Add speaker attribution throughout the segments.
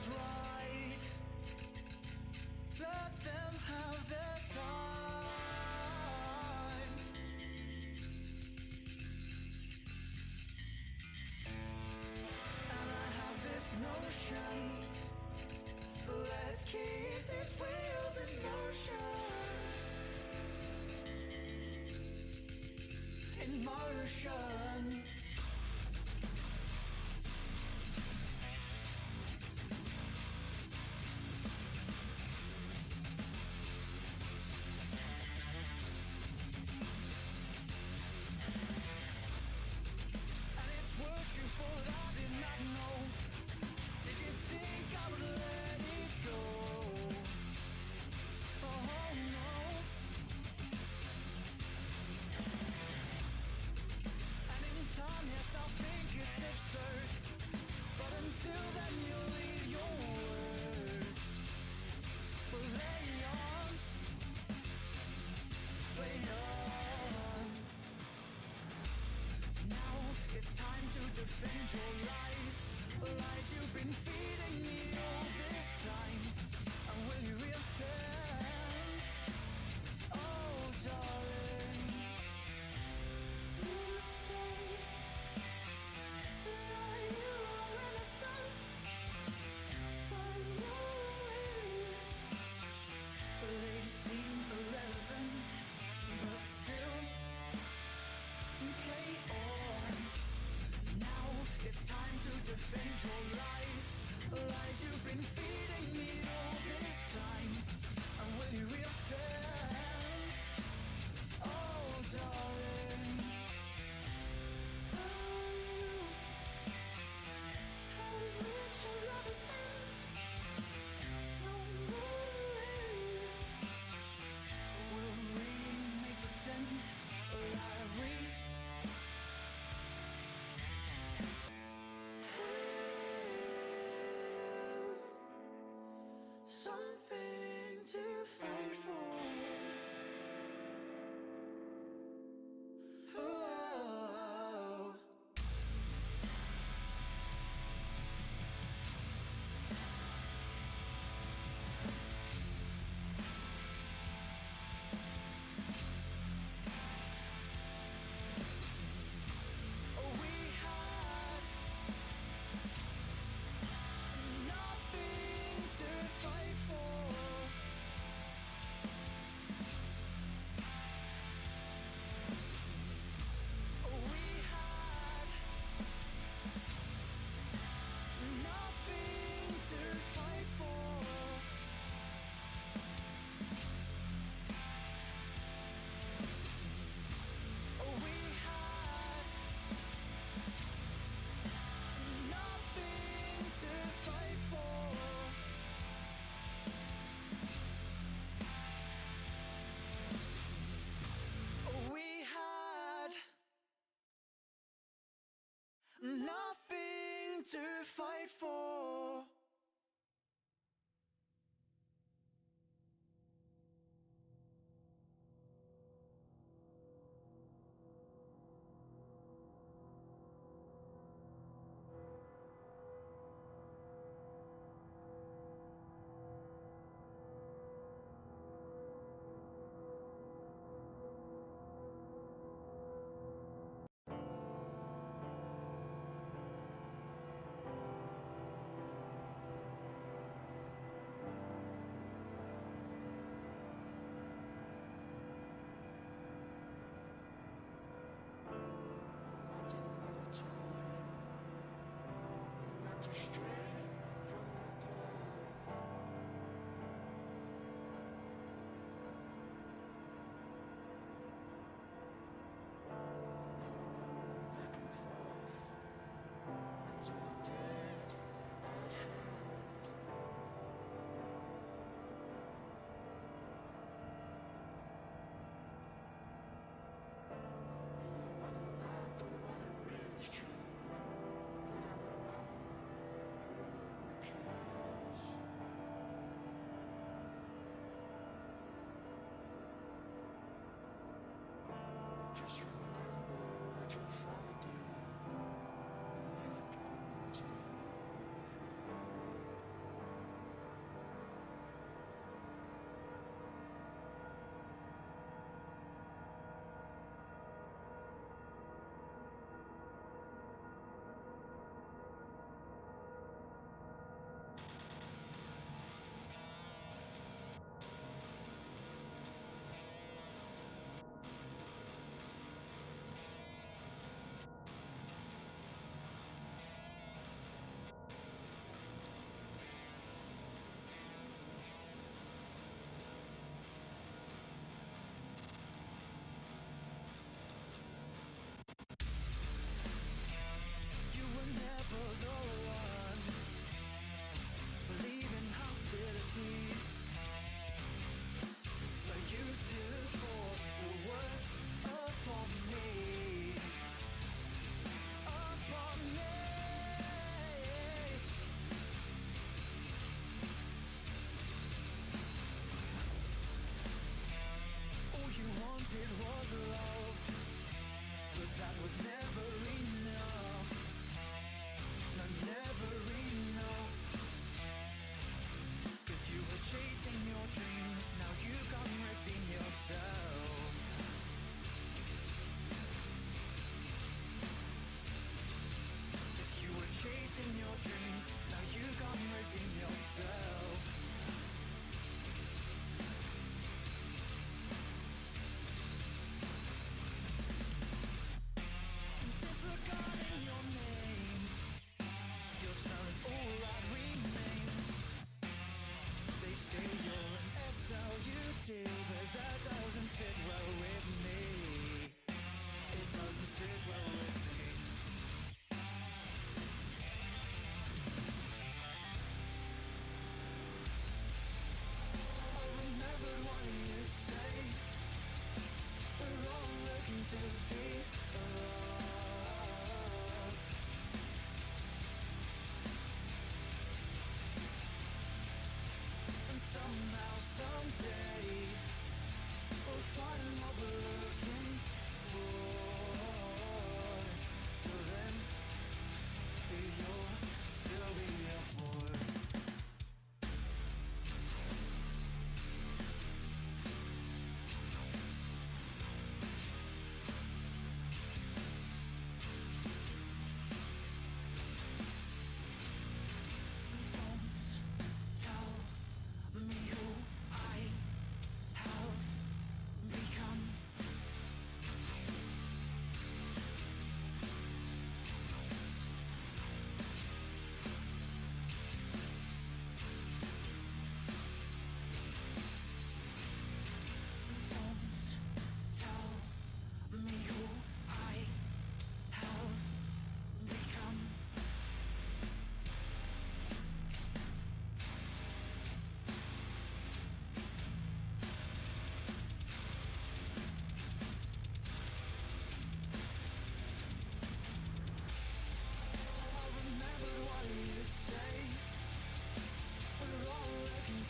Speaker 1: is right. Let them have their time. And I have this notion, let's keep these wheels in motion. In motion. You thought I did not know. Did you think I would let it go? Oh no. And in time, yes, I'll think it's absurd. But until then, you'll leave your words. But lay on, lay on. Now it's time to defend your lies. Lies you've been feeding me all this time. And will you reoffend? Oh darling, you say that you are innocent, but your ways, they seem irrelevant, but still play on. Now it's time to defend your lies. Lies you've been feeding me all this time. And will you reoffend? Oh darling, oh you have reached your lover's end. No way will we make pretend like we something to fight for. Oh. We had nothing to fight for. We had nothing to fight for. We had nothing to fight for. We had nothing to fight for.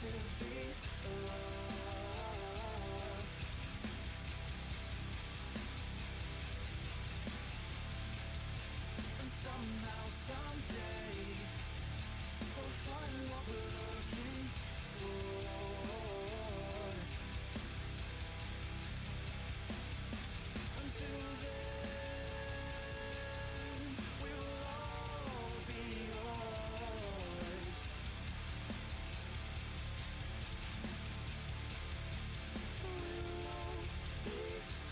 Speaker 1: to be alone. And somehow, someday, we'll find what we're looking for. Until then, we will all be yours. We will all be yours. We'll all be yours.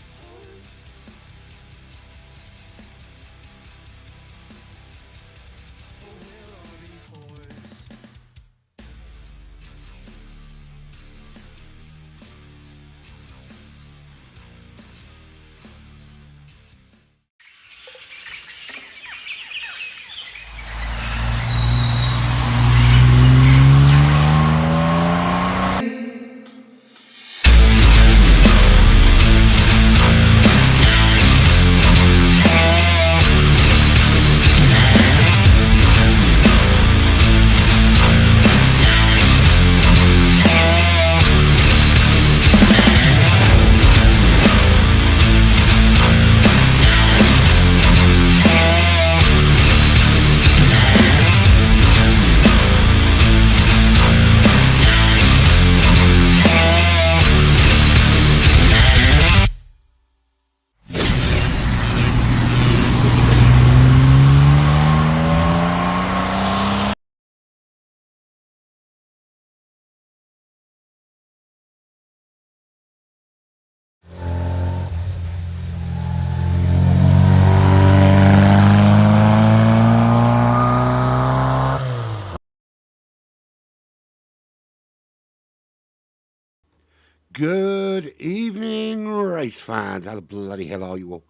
Speaker 2: Good evening, race fans. How the bloody hell are you all?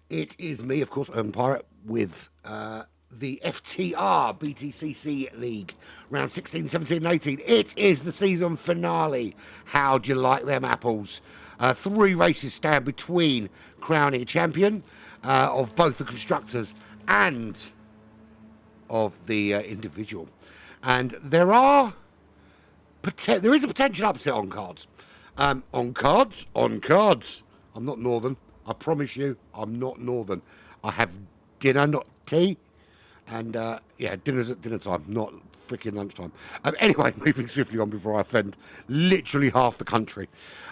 Speaker 2: It is me, of course, UrbanPyrate, with the FTR BTCC League, round 16, 17, and 18. It is the season finale. How'd you like them apples? 3 races stand between crowning a champion of both the constructors and of the individual. And there is a potential upset on cards. On cards. I'm not northern. I promise you, I'm not northern. I have dinner, not tea. And, yeah, dinner's at dinner time, not freaking lunchtime. Anyway, moving swiftly on before I offend literally half the country.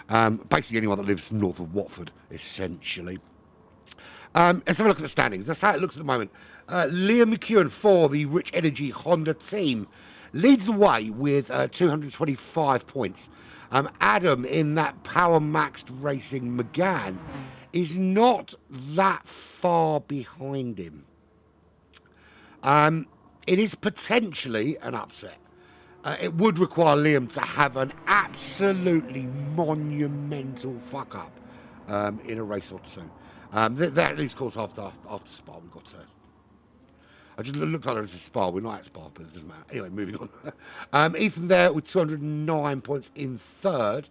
Speaker 2: Basically anyone that lives north of Watford, essentially. Let's have a look at the standings. That's how it looks at the moment. Liam McEwen for the Rich Energy Honda team leads the way with 225 points. Adam in that Power Maxed Racing McGann is not that far behind him. It is potentially an upset. It would require Liam to have an absolutely monumental fuck up in a race or two. That at least, of course, after Spa, we've got to. I just looked like it was a Spa. We're not at Spa, but it doesn't matter. Anyway, moving on. Ethan there with 209 points in third.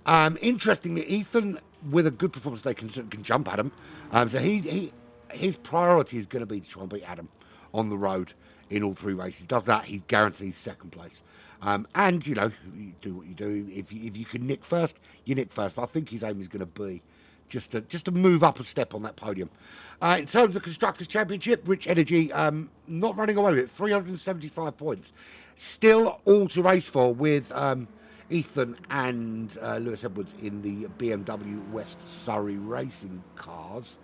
Speaker 2: Interestingly, Ethan, with a good performance, they can jump Adam. So his priority is going to be to try and beat Adam on the road in all 3 races. Does that, he guarantees second place. And, you know, you do what you do. If you can nick first, you nick first. But I think his aim is going to be just to move up a step on that podium. In terms of the Constructors' Championship, Rich Energy not running away with it, 375 points. Still all to race for with Ethan and Lewis Edwards in the BMW West Surrey racing cars,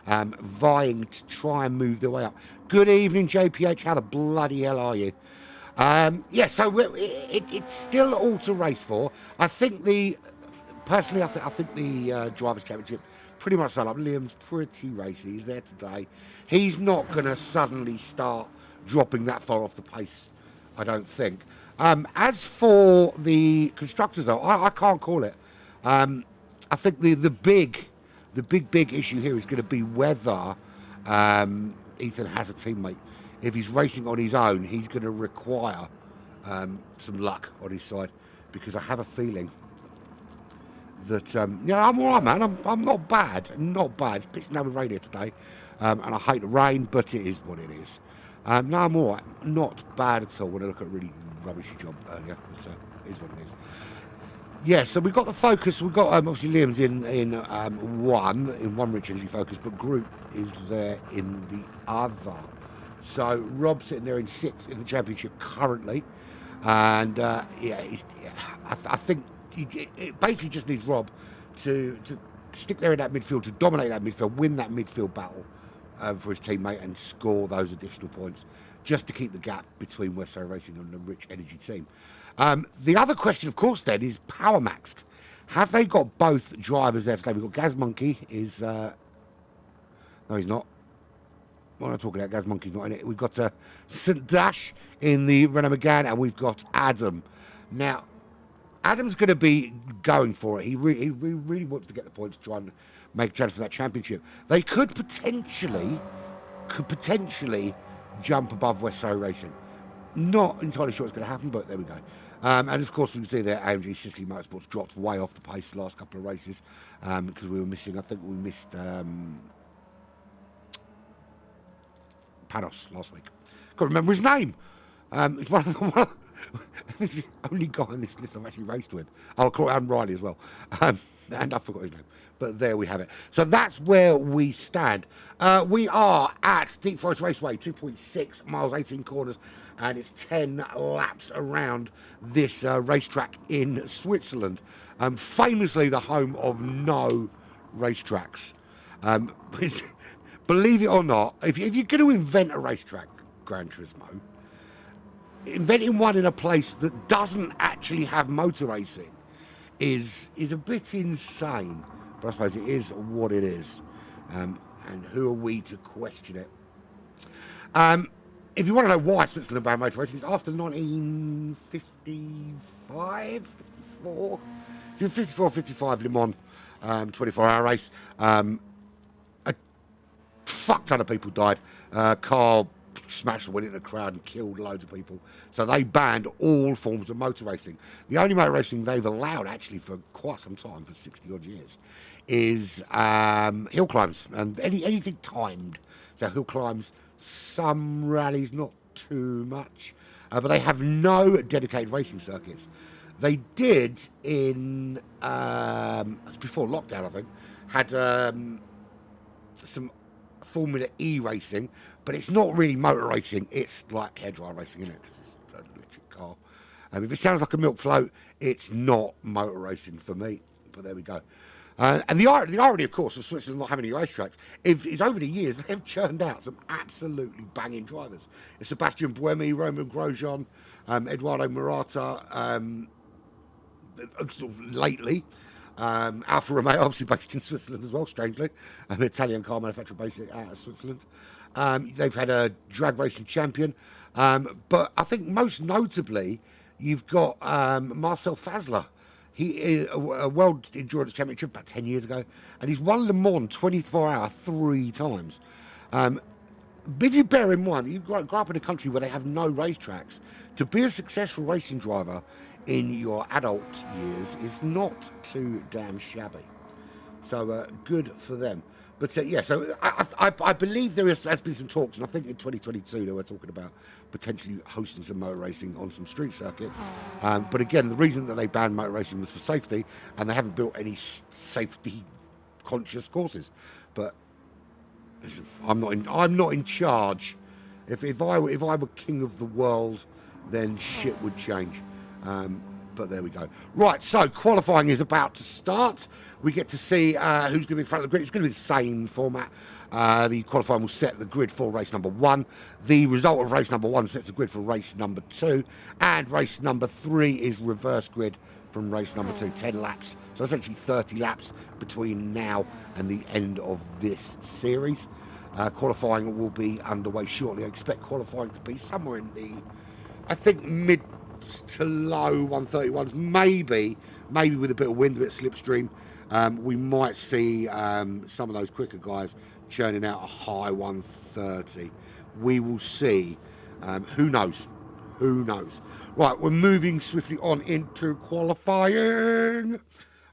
Speaker 2: vying to try and move their way up. Good evening, JPH. How the bloody hell are you? Yeah, so it's still all to race for. I think Personally, I think the Drivers' Championship pretty much set up. Liam's pretty racy. He's there today. He's not going to suddenly start dropping that far off the pace, I don't think. As for the constructors, though, I can't call it. I think the big issue here is going to be whether Ethan has a teammate. If he's racing on his own, he's going to require some luck on his side, because I have a feeling that, I'm all right, man. I'm not bad. It's pissing down with rain here today. And I hate the rain, but it is what it is. No, I'm all right. Not bad at all when I look at a really rubbishy job earlier. But, is what it is. Yeah, so we've got the Focus. We've got obviously Liam's in one Rich Energy Focus, but Groot is there in the other. So Rob's sitting there in 6th in the championship currently, and I think it basically just needs Rob to stick there in that midfield, to dominate that midfield, win that midfield battle for his teammate, and score those additional points, just to keep the gap between West Surrey Racing and the Rich Energy team. The other question, of course, then, is power maxed. Have they got both drivers there today? We've got Gaz Monkey is... no, he's not. What am I talking about? Gaz Monkey's not in it. We've got St Dash in the Renault Megane, and we've got Adam. Now, Adam's going to be going for it. He really wants to get the points to try and make a chance for that championship. They could potentially jump above West Surrey Racing. Not entirely sure it's going to happen, but there we go. And of course, we can see that AMG Sicily Motorsports dropped way off the pace the last couple of races because we were missing. I think we missed Panos last week. Can't remember his name. It's one of the only guy on this list I've actually raced with. I'll call it Adam Riley as well. And I forgot his name. But there we have it. So that's where we stand. We are at Deep Forest Raceway, 2.6 miles, 18 corners, and it's 10 laps around this racetrack in Switzerland. Famously the home of no racetracks. Believe it or not, if you're going to invent a racetrack, Gran Turismo, inventing one in a place that doesn't actually have motor racing is a bit insane. But I suppose it is what it is. And who are we to question it? If you want to know why Switzerland banned motor racing, it's after 1955, 54, 54, 55 Le Mans 24-hour race. A fuck ton of people died. Car smashed the wheel into the crowd and killed loads of people. So they banned all forms of motor racing. The only motor racing they've allowed, actually, for quite some time, for 60-odd years, is hill climbs and anything timed. So hill climbs, some rallies, not too much, but they have no dedicated racing circuits. They did in before lockdown, I think, had some Formula E racing, but it's not really motor racing. It's like hairdryer racing, isn't it? Because it's an electric car. If it sounds like a milk float, it's not motor racing for me. But there we go. And the irony, of course, of Switzerland not having any racetracks is over the years they have churned out some absolutely banging drivers. It's Sebastian Buemi, Roman Grosjean, Eduardo Murata, lately. Alfa Romeo, obviously based in Switzerland as well, strangely. An Italian car manufacturer based out of Switzerland. They've had a drag racing champion. But I think most notably, you've got Marcel Fazler. He is a World Endurance Championship about 10 years ago, and he's won Le Mans 24-hour 3 times. If you bear in mind that you grow up in a country where they have no racetracks, to be a successful racing driver in your adult years is not too damn shabby. So good for them. But so I believe there has been some talks, and I think in 2022 they were talking about potentially hosting some motor racing on some street circuits. But again, the reason that they banned motor racing was for safety, and they haven't built any safety-conscious courses. But listen, I'm not in charge. If I were king of the world, then shit would change. But there we go. Right, so qualifying is about to start. We get to see who's going to be in front of the grid. It's going to be the same format. The qualifying will set the grid for race number 1. The result of race number 1 sets the grid for race number 2. And race number 3 is reverse grid from race number 2. 10 laps. So essentially 30 laps between now and the end of this series. Qualifying will be underway shortly. I expect qualifying to be somewhere in the, I think, mid to low 131s, maybe with a bit of wind, a bit of slipstream. We might see some of those quicker guys churning out a high 130. We will see. Who knows? Right, we're moving swiftly on into qualifying.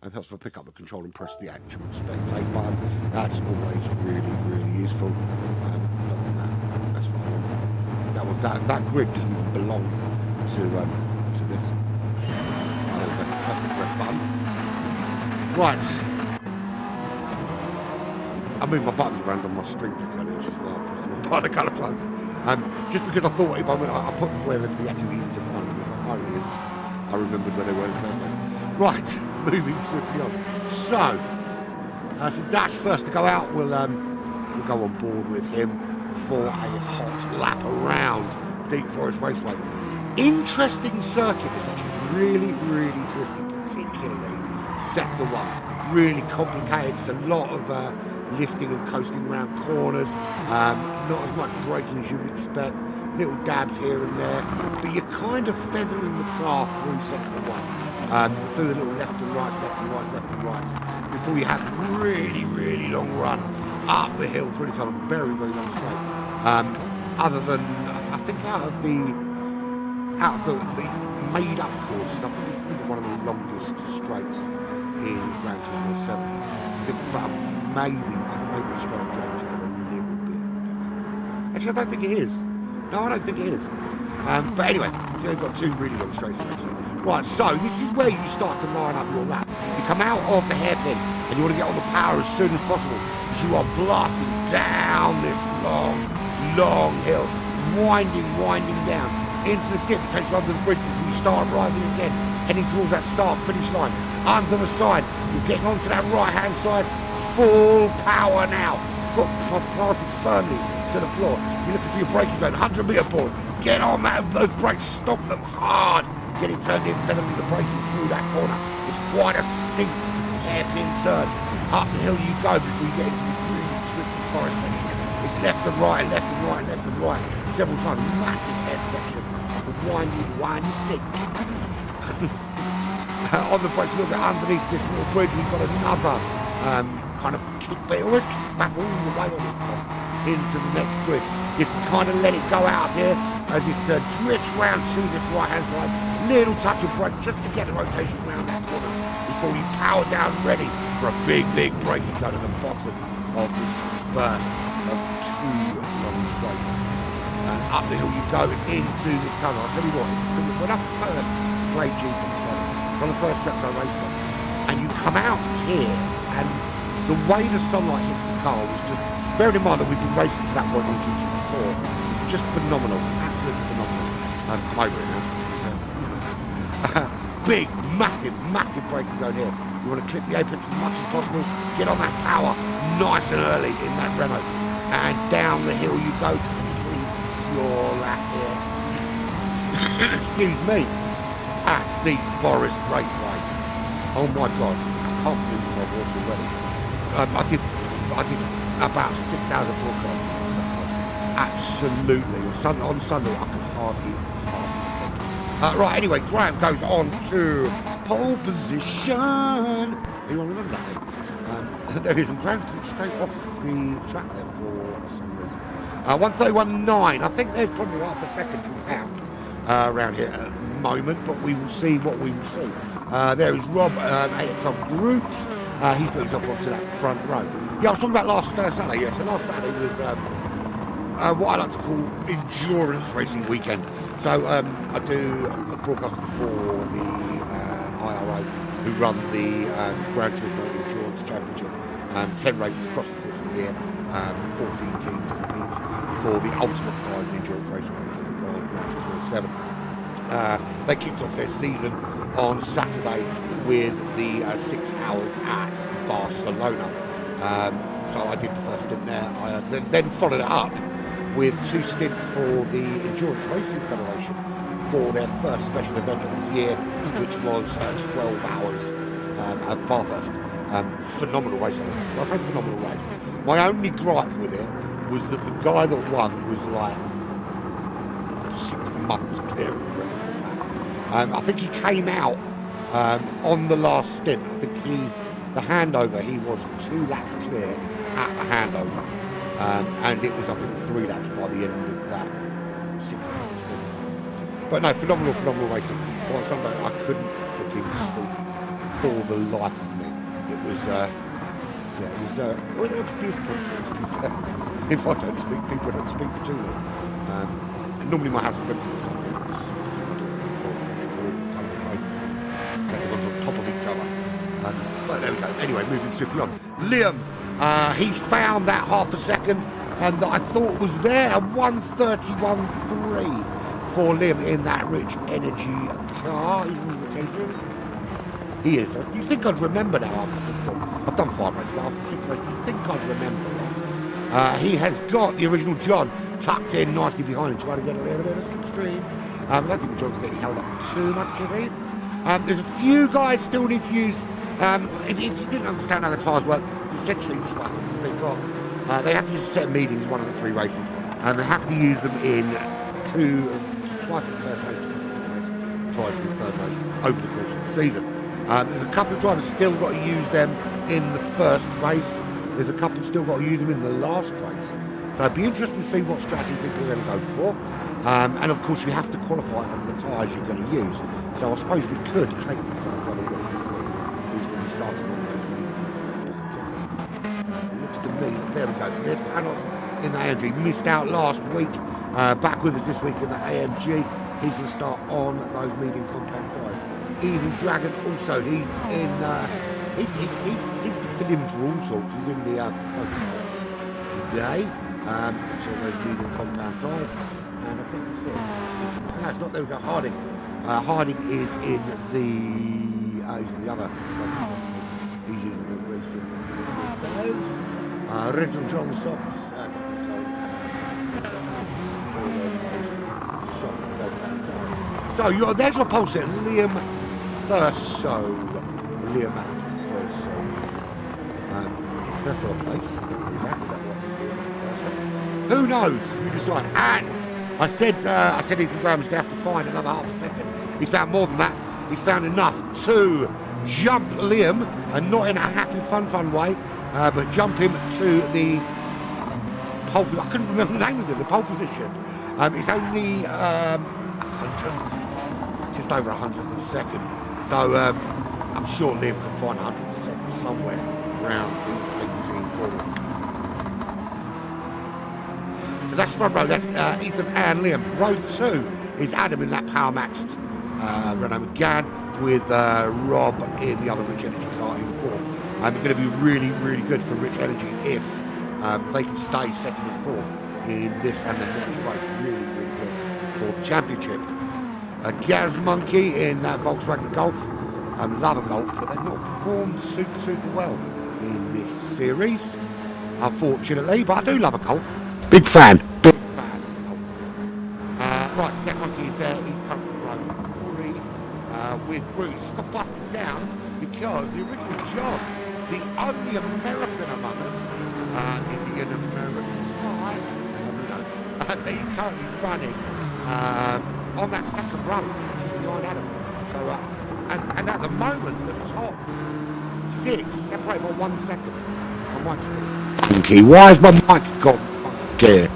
Speaker 2: And helps if I pick up the control and press the actual spectate button. That's always really, really useful. That's what I want. That grid doesn't even belong to this. Right. I moved my buttons around on my string deck earlier, which is why I pressed the wrong button a couple of times. Just because I thought if I put where they'd be actually easy to find them, only as I remembered where they were in the first place. Right, moving swiftly on. So, so Dash first to go out. We'll go on board with him for a hot lap around Deep Forest Raceway. Interesting circuit. This actually is really, really twisty, particularly sector one. Really complicated. It's a lot of lifting and coasting around corners. Not as much braking as you'd expect. Little dabs here and there, but you're kind of feathering the car through sector one. Through the little left and rights, before you have a really, really long run up the hill through the kind of very, very long straight. Other than, I think out of the made up courses, I think it's probably one of the longest straights in Gran Turismo 7. I think maybe the straight Gran Turismo is a little bit bigger. Actually, I don't think it is. No, I don't think it is. But anyway, so you've got two really long straights actually. Right, so this is where you start to line up your lap. You come out of the hairpin and you want to get all the power as soon as possible because you are blasting down this long, long hill, winding down into the dip. It takes you under the bridge before you start rising again, heading towards that start-finish line. Under the side, you're getting onto that right-hand side, full power now, foot planted firmly to the floor. You're looking for your braking zone, 100-meter board. Get on those brakes, stomp them hard. Get it turned in, feather into braking through that corner. It's quite a steep hairpin turn. Up the hill you go before you get into this really twisty forest section. It's left and right, several times. Massive S section. Windy stick. On the brakes, a little bit underneath this little bridge, we've got another kind of kick, but it always kicks back all the way on itself into the next bridge. You can kind of let it go out here as it drifts round to this right-hand side. Little touch of brake just to get the rotation around that corner before you power down ready for a big braking zone at the bottom of this first of two long straights. Up the hill you go into this tunnel. I'll tell you what, when I first played GT7, one of the first trips I raced on, and you come out here and the way the sunlight hits the car was just, bearing in mind that we've been racing to that point in GT Sport, just phenomenal, absolutely phenomenal. I'm over it now. Big, massive braking zone here. You want to clip the apex as much as possible, get on that power nice and early in that Renault, and down the hill you go to complete your lap here. Excuse me, at Deep Forest Raceway. Oh my God, I can't lose my voice already. I did about 6 hours of broadcasting on Saturday. Absolutely. On Sunday, I could hardly speak. Right, anyway, Graham goes on to pole position. Anyone remember that? There is some Graham straight off the track there for some reason. 131.9. I think there's probably half a second to be found around here at the moment, but we will see what we will see. There is Rob AXL Groot. He's got himself onto that front row. Yeah, I was talking about last Saturday. Yeah, so last Saturday was what I like to call endurance racing weekend. So I do a broadcast for the IRO, who run the Gran Turismo Endurance Championship. 10 races across the course of the year. 14 teams compete for the ultimate prize in endurance racing on Gran Turismo 7. They kicked off their season on Saturday with the 6 hours at Barcelona. So I did the first stint there. I then followed it up with 2 stints for the Endurance Racing Federation for their first special event of the year, which was 12 hours of Bathurst. Phenomenal race. I say phenomenal race. My only gripe with it was that the guy that won was like 6 months clear of the rest of the pack. I think he came out on the last stint. I think the handover, he was 2 laps clear at the handover. And it was, I think, 3 laps by the end of that 6 lap stint. But no, phenomenal racing. But on Sunday, I couldn't freaking speak for the life of me. It was, it was beautiful, to be fair. If I don't speak, people don't speak to me. Normally my house is empty on Sunday. Everyone's on top of each other. But But there we go. Anyway, moving swiftly on. Liam, he's found that half a second and that I thought was there. 1:31.3 for Liam in that Rich Energy car. He is. You think I'd remember now after 6? I've done 5 races, but after 6 races, you think I'd remember. He has got the original John tucked in nicely behind him, trying to get a little bit of slipstream. I don't think John's getting held up too much, is he? There's a few guys still need to use. If you didn't understand how the tyres work, essentially this is what happens. They have to use a set of mediums, one of the 3 races, and they have to use them in twice in the first race, twice in the third race over the course of the season. There's a couple of drivers still got to use them in the first race. There's a couple still got to use them in the last race. So it'd be interesting to see what strategy people are going to go for. And of course, you have to qualify on the tyres you're going to use. So I suppose we could take this time to have a look and see who's going to be starting on those. It looks to me, there we go. So there's Panos in the AMG. Missed out last week. Back with us this week in the AMG. He's going to start on those medium compact tyres. Evil Dragon also, he's in, he seems to fit in for all sorts. He's in the focus today. So those medium compound tyres. And I think that's it. No, it's not. There we go. Harding. Harding is in the. He's in the other. He's using the racing tyres. Original John Soft. So there's your pulse there. Liam Thurso. Liam Thurso. His first place. Is that what? Who knows? You decide. And I said Ethan Graham was going to have to find another half a second. He's found more than that. He's found enough to jump Liam, and not in a happy, fun way, but jump him to the pole. I couldn't remember the name of it. The pole position. It's only 100th, just over 100th of a second. So I'm sure Liam can find 100th of a second somewhere around these 18 corners. So that's front row, that's Ethan and Liam. Row 2 is Adam in that power maxed Renault Megane with Rob in the other Rich Energy car in 4th. It's going to be really, really good for Rich Energy if they can stay 2nd and 4th in this and the next race. Really, really good for the championship. Gaz Monkey in that Volkswagen Golf. Love a Golf, but they've not performed super well in this series, unfortunately. But I do love a Golf. Big fan. Right, so Gaz Monkey is there. He's currently row 3 with Bruce. He's got busted down because the original John, the only American among us, is he an American spy? He's currently running on that 2nd run, just behind Adam. So, and at the moment, the top 6 separate by 1 second. My mic's funky. Why is my mic got funky?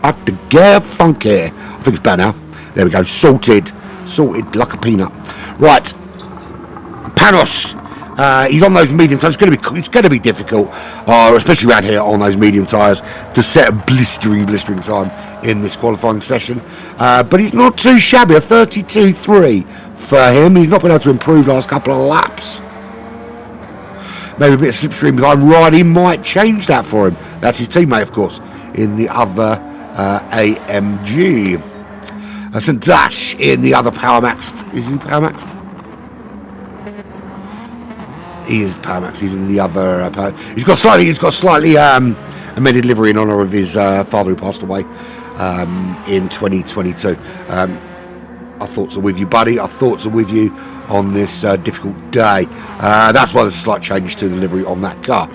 Speaker 2: Up the gear funky. I think it's better now. There we go. Sorted like a peanut. Right, Panos. He's on those medium tyres. It's going to be difficult, especially around here on those medium tyres, to set a blistering time in this qualifying session. But he's not too shabby. A 32.3 for him. He's not been able to improve last couple of laps. Maybe a bit of slipstream behind Riley might change that for him. That's his teammate, of course, in the other AMG. St Dash in the other Power Maxed. Is he Power Maxed? He is Power Max. He's in the other. He's got slightly amended livery in honour of his father who passed away in 2022. Our thoughts are with you, buddy. Our thoughts are with you on this difficult day. That's why there's a slight change to the livery on that car.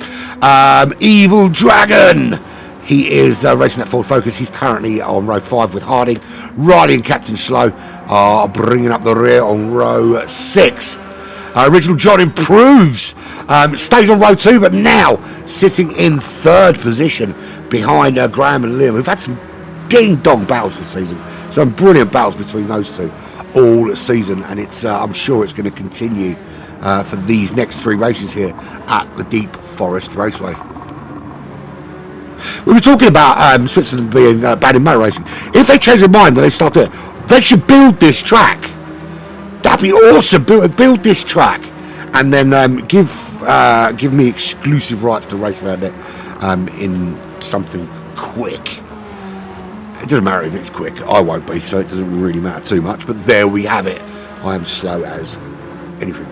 Speaker 2: Evil Dragon. He is racing at Ford Focus. He's currently on row 5 with Harding. Riley and Captain Slow are bringing up the rear on row 6. Original John improves, stays on row 2, but now sitting in 3rd position behind Graham and Liam, who've had some ding-dong battles this season. Some brilliant battles between those two all season, and it's I'm sure it's going to continue for these next 3 races here at the Deep Forest Raceway. We were talking about Switzerland being bad in motor racing. If they change their mind and they start doing it, they should build this track. That'd be awesome. Build this track and then give give me exclusive rights to race around it in something quick. It doesn't matter if it's quick, I won't be, so it doesn't really matter too much, but there we have it. I am slow as anything.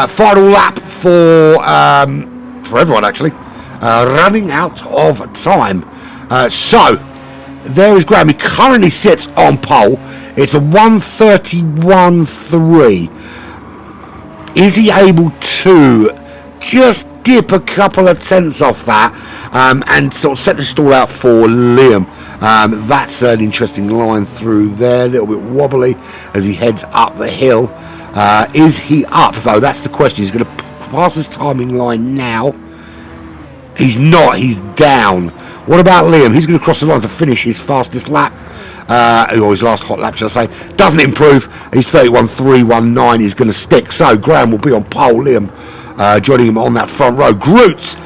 Speaker 2: Final lap for everyone, actually. Running out of time. So, there is Graham. He currently sits on pole. It's a 1:31.3. Is he able to just dip a couple of tenths off that and sort of set the stall out for Liam? That's an interesting line through there, a little bit wobbly as he heads up the hill. Is he up, though? That's the question. He's going to pass his timing line now. He's not. He's down. What about Liam? He's going to cross the line to finish his fastest lap. Or his last hot lap, shall I say. Doesn't improve. He's 31.319. He's going to stick. So Graham will be on pole. Liam joining him on that front row. Groot,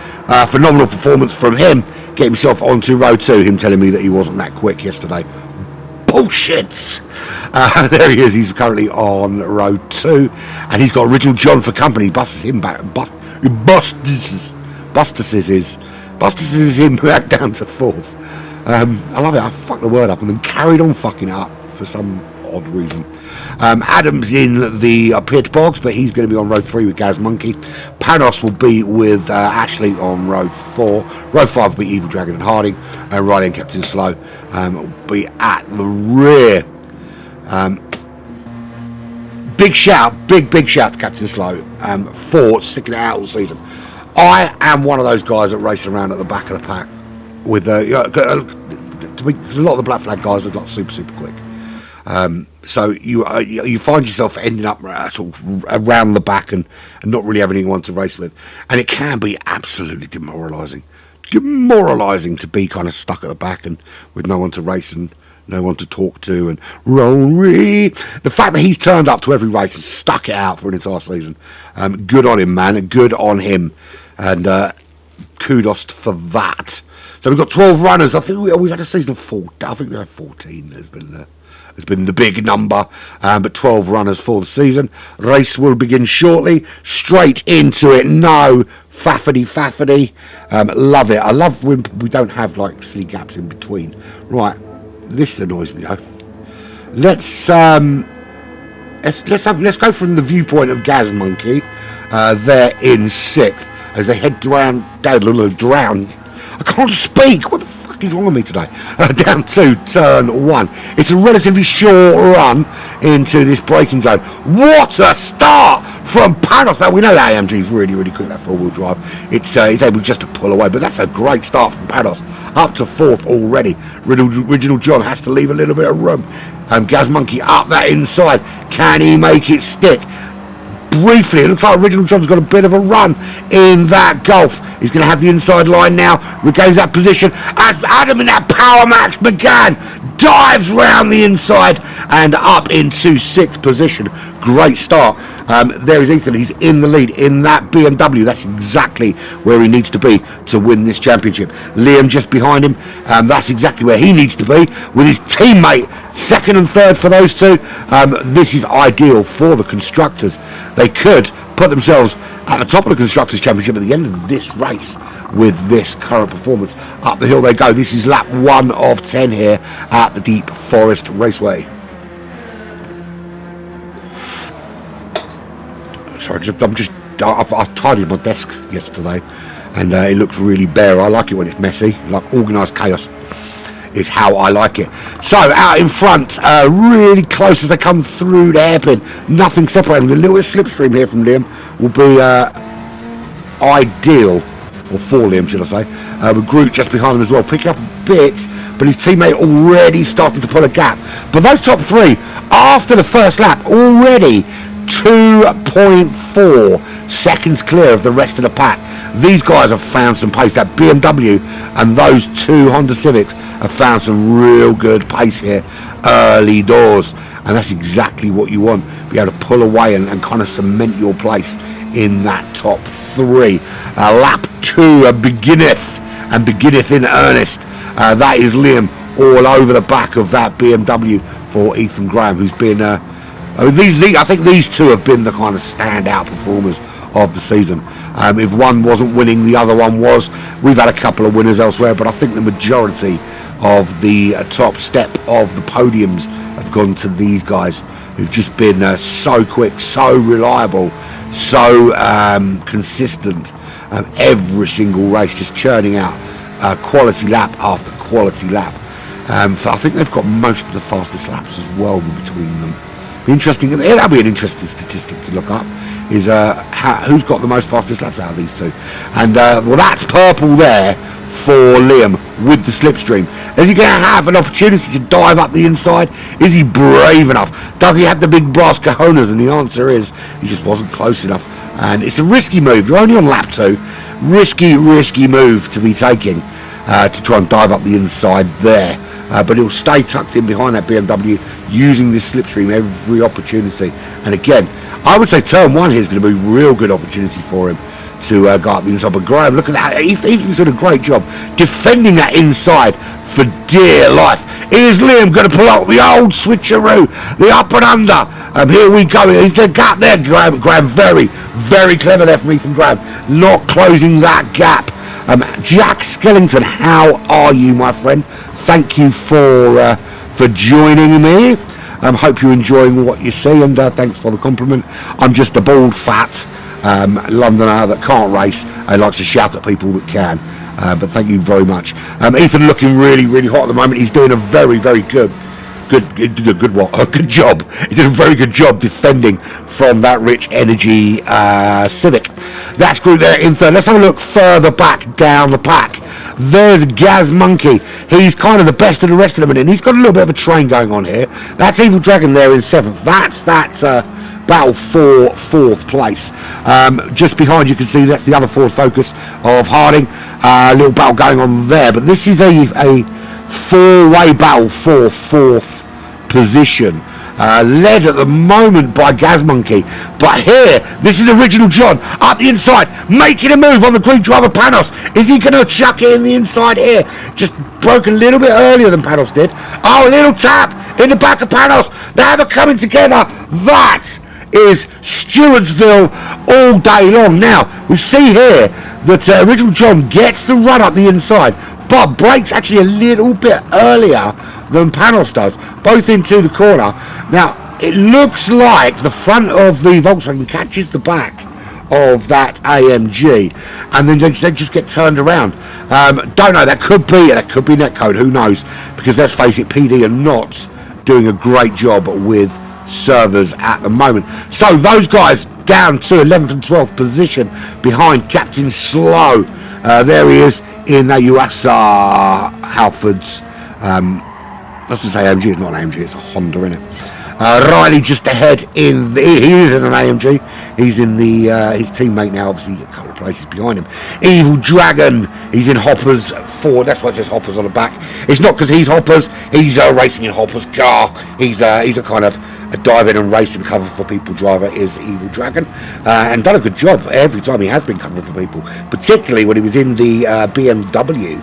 Speaker 2: phenomenal performance from him. Get himself onto row 2. Him telling me that he wasn't that quick yesterday. Bullshit. There he is. He's currently on row 2. And he's got Original John for company. Busts him back. Busts him back down to 4th. I love it. I fucked the word up and then carried on fucking it up for some odd reason. Adam's in the pit box, but he's going to be on row 3 with Gaz Monkey. Panos will be with Ashley on row 4. Row 5 will be Evil Dragon and Harding. And Riley and Captain Slow will be at the rear. Big shout to Captain Slow for sticking it out all season. I am one of those guys that race around at the back of the pack with a lot of the Black Flag guys are not super quick. So you find yourself ending up sort of around the back and not really having anyone to race with, and it can be absolutely demoralising to be kind of stuck at the back and with no one to race and no one to talk to. And Rory, the fact that he's turned up to every race and stuck it out for an entire season, good on him, man, good on him, and kudos for that. So we've got 12 runners. I think we've had a season of 4. I think we had 14. Has been the big number, but 12 runners for the season. Race will begin shortly. Straight into it. No faffity. Love it. I love when we don't have like silly gaps in between. Right, this annoys me though. Let's go from the viewpoint of Gaz Monkey. They're in 6th as they head down. I can't speak. What the fuck is wrong with me today? Down to turn 1. It's a relatively short run into this braking zone. What a start from Panos. Now we know that AMG is really quick, that 4-wheel drive. It's able just to pull away, but that's a great start from Panos. Up to 4th already. Original John has to leave a little bit of room. Gaz Monkey up that inside. Can he make it stick? Briefly, it looks like Original John's got a bit of a run in that Golf. He's going to have the inside line now, regains that position as Adam in that Power Max McGann dives round the inside and up into 6th position. Great start. There is Ethan. He's in the lead in that BMW. That's exactly where he needs to be to win this championship. Liam just behind him. That's exactly where he needs to be with his teammate. 2nd and 3rd for those two. This is ideal for the constructors. They could put themselves at the top of the Constructors' Championship at the end of this race with this current performance. Up the hill they go. This is lap 1 of 10 here at the Deep Forest Raceway. Sorry, I tidied my desk yesterday and it looks really bare. I like it when it's messy, like organised chaos is how I like it. So out in front, really close as they come through the hairpin, nothing separating. A little bit of slipstream here from Liam will be ideal, or for Liam should I say, with Groot just behind him as well, picking up a bit, but his teammate already starting to pull a gap. But those top 3 after the first lap already 2.4 seconds clear of the rest of the pack. These guys have found some pace. That BMW and those 2 Honda Civics have found some real good pace here early doors, and that's exactly what you want. Be able to pull away and kind of cement your place in that top 3. Lap 2 beginneth in earnest. That is Liam all over the back of that BMW for Ethan Graham, who's been I think these two have been the kind of standout performers of the season. If one wasn't winning, the other one was. We've had a couple of winners elsewhere, but I think the majority of the top step of the podiums have gone to these guys who've just been so quick, so reliable, so consistent. Every single race, just churning out quality lap after quality lap. I think they've got most of the fastest laps as well between them. Interesting. That'll be an interesting statistic to look up. Is who's got the most fastest laps out of these two? And well, that's purple there for Liam with the slipstream. Is he going to have an opportunity to dive up the inside? Is he brave enough? Does he have the big brass cojones? And the answer is he just wasn't close enough. And it's a risky move. You're only on lap 2. Risky move to be taking to try and dive up the inside there. But he'll stay tucked in behind that BMW using this slipstream every opportunity. And again, I would say turn 1 here is going to be a real good opportunity for him to go up the inside. But Graham, look at that. Ethan's done a great job defending that inside for dear life. Here's Liam going to pull out the old switcheroo, the up and under. Here we go. He's the gap there, Graham. Very, very clever there from Ethan Graham. Not closing that gap. Jack Skellington, how are you, my friend? Thank you for joining me. Hope you're enjoying what you see, and thanks for the compliment. I'm just a bald, fat Londoner that can't race and likes to shout at people that can. But thank you very much. Ethan looking really, really hot at the moment. He's doing a very, very good job. He did a very good job defending from that Rich Energy Civic. That's group there in third. Let's have a look further back down the pack. There's Gaz Monkey. He's kind of the best of the rest of them, and he's got a little bit of a train going on here. That's Evil Dragon there in 7th. That's battle for 4th place. Just behind you can see that's the other Ford Focus of Harding. A little battle going on there, but this is a 4-way battle for 4th position. Led at the moment by Gaz Monkey, but here this is Original John up the inside, making a move on the Greek driver Panos. Is he going to chuck it in the inside here? Just broke a little bit earlier than Panos did. Oh, a little tap in the back of Panos. They have it coming together. That is Stewartsville all day long. Now we see here that Original John gets the run up the inside, but brakes actually a little bit earlier than Panos does, both into the corner. Now, it looks like the front of the Volkswagen catches the back of that AMG, and then they just get turned around. Don't know, that could be netcode, who knows? Because let's face it, PD are not doing a great job with servers at the moment. So those guys down to 11th and 12th position behind Captain Slow. There he is in that USA Halfords. I was going to say AMG, it's not an AMG, it's a Honda, isn't it? Riley just ahead he is in an AMG. He's in the his teammate now, obviously a couple of places behind him. Evil Dragon, he's in Hopper's Ford. That's why it says Hopper's on the back. It's not because he's Hopper's, he's racing in Hopper's car. He's a kind of a dive in and race and cover for people driver is Evil Dragon, and done a good job every time he has been covering for people, particularly when he was in the BMW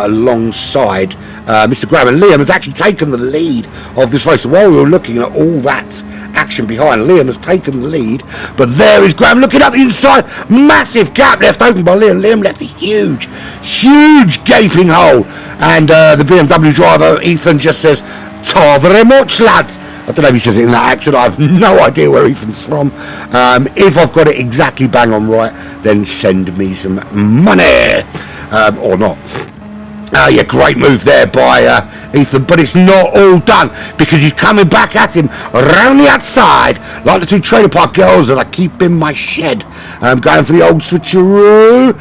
Speaker 2: alongside Mr. Graham. And Liam has actually taken the lead of this race. So while we were looking at all that action behind, Liam has taken the lead, but there is Graham looking up the inside. Massive gap left open by Liam. Liam left a huge gaping hole, and the BMW driver Ethan just says "Ta very much, lads." I don't know if he says it in that accent. I have no idea where Ethan's from. If I've got it exactly bang on right, then send me some money, or not. Yeah, great move there by Ethan, but it's not all done, because he's coming back at him around the outside like the two trailer park girls that I keep in my shed. Going for the old switcheroo.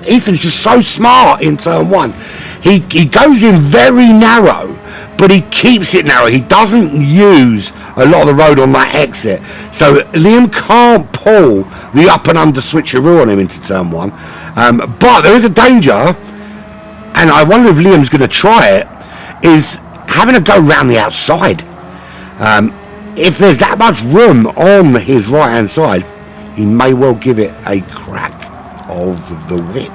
Speaker 2: Ethan's just so smart in turn 1. He goes in very narrow, but he keeps it narrow. He doesn't use a lot of the road on that exit, so Liam can't pull the up and under switcheroo on him into turn 1. But there is a danger, and I wonder if Liam's going to try it, is having to go round the outside. If there's that much room on his right hand side, he may well give it a crack of the whip.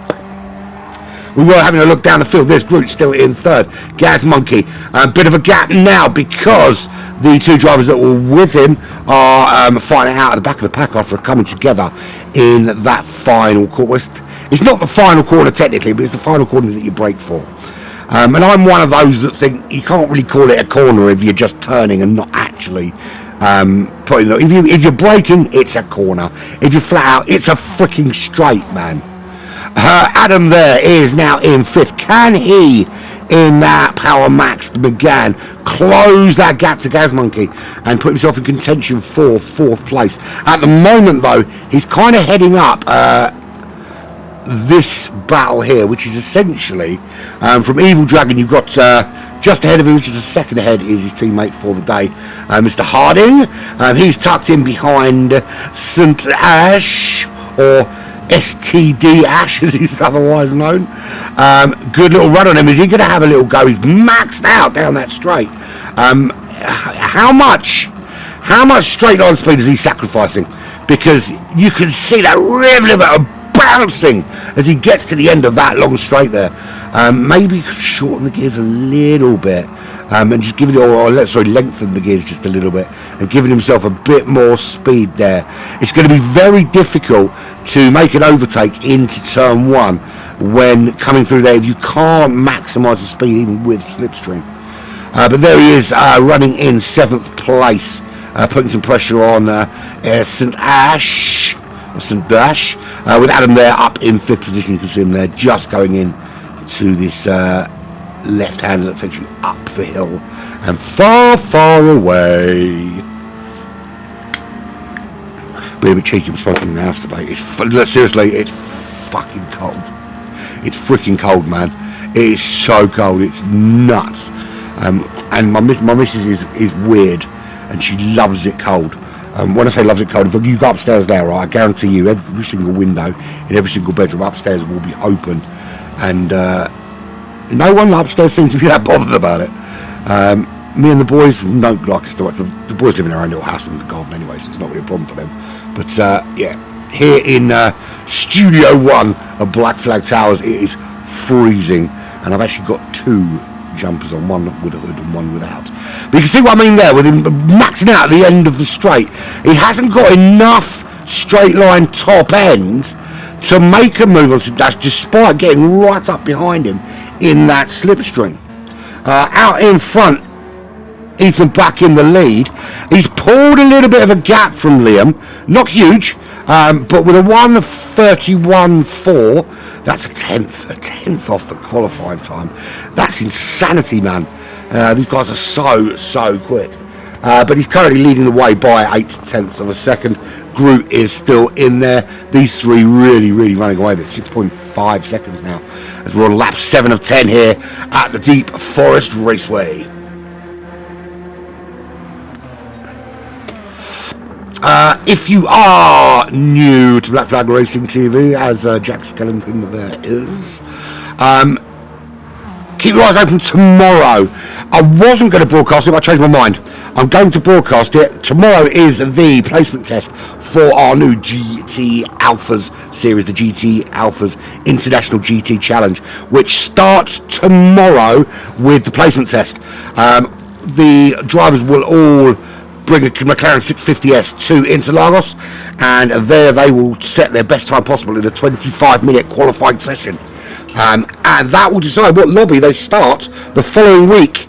Speaker 2: we were having a look down the field. There's Groot still in third. Gaz Monkey, a bit of a gap now because the two drivers that were with him are fighting out at the back of the pack after coming together in that final corner. It's not the final corner technically, but it's the final corner that you brake for. And I'm one of those that think you can't really call it a corner if you're just turning and not actually putting it. If you're braking, it's a corner. If you're flat out, it's a freaking straight, man. Adam there is now in fifth. Can he, in that power maxed McGann, close that gap to Gaz Monkey and put himself in contention for fourth place? At the moment, though, he's kind of heading up this battle here, which is essentially from Evil Dragon. You've got just ahead of him, which is a second ahead, is his teammate for the day, Mr. Harding. He's tucked in behind St. Ash, or STD Ash as he's otherwise known. Good little run on him. Is he going to have a little go? He's maxed out down that straight. How much straight line speed is he sacrificing? Because you can see that rivulet of bouncing as he gets to the end of that long straight there. Maybe shorten the gears a little bit and just give it, lengthen the gears just a little bit and giving himself a bit more speed there. It's going to be very difficult to make an overtake into turn one when coming through there if you can't maximise the speed even with slipstream. But there he is running in seventh place, putting some pressure on St. Ash, with Adam there up in fifth position. You can see him there just going in to this left hand that takes you up the hill and far, far away. Be a bit cheeky, I'm smoking in the house today. Seriously, it's fucking cold. It's freaking cold, man. It is so cold, it's nuts. And my missus is weird and she loves it cold. When I say loves it cold, if you go upstairs now, right, I guarantee you every single window in every single bedroom upstairs will be open, and no one upstairs seems to be that bothered about it. Me and the boys don't like us too much. The boys live in their own little house in the garden anyway, so it's not really a problem for them. But yeah, here in Studio 1 of Black Flag Towers, it is freezing, and I've actually got two jumpers on, one with a hood and one without. But you can see what I mean there with him maxing out at the end of the straight. He hasn't got enough straight line top end to make a move on some dash despite getting right up behind him in that slipstream. Out in front, Ethan back in the lead. He's pulled a little bit of a gap from Liam, not huge, but with a 1:31.4, that's a tenth off the qualifying time. That's insanity, man. These guys are so quick. But he's currently leading the way by 0.8 of a second. Groot is still in there. These three really running away with 6.5 seconds now, as we're on lap 7 of 10 here at the Deep Forest Raceway. If you are new to Black Flag Racing TV, as Jack Skellington there is, keep your eyes open tomorrow. I wasn't going to broadcast it, but I changed my mind. I'm going to broadcast it. Tomorrow is the placement test for our new GT Alphas series, the GT Alphas International GT Challenge, which starts tomorrow with the placement test. The drivers will all bring a McLaren 650S to Interlagos, and there they will set their best time possible in a 25-minute qualifying session. And that will decide what lobby they start the following week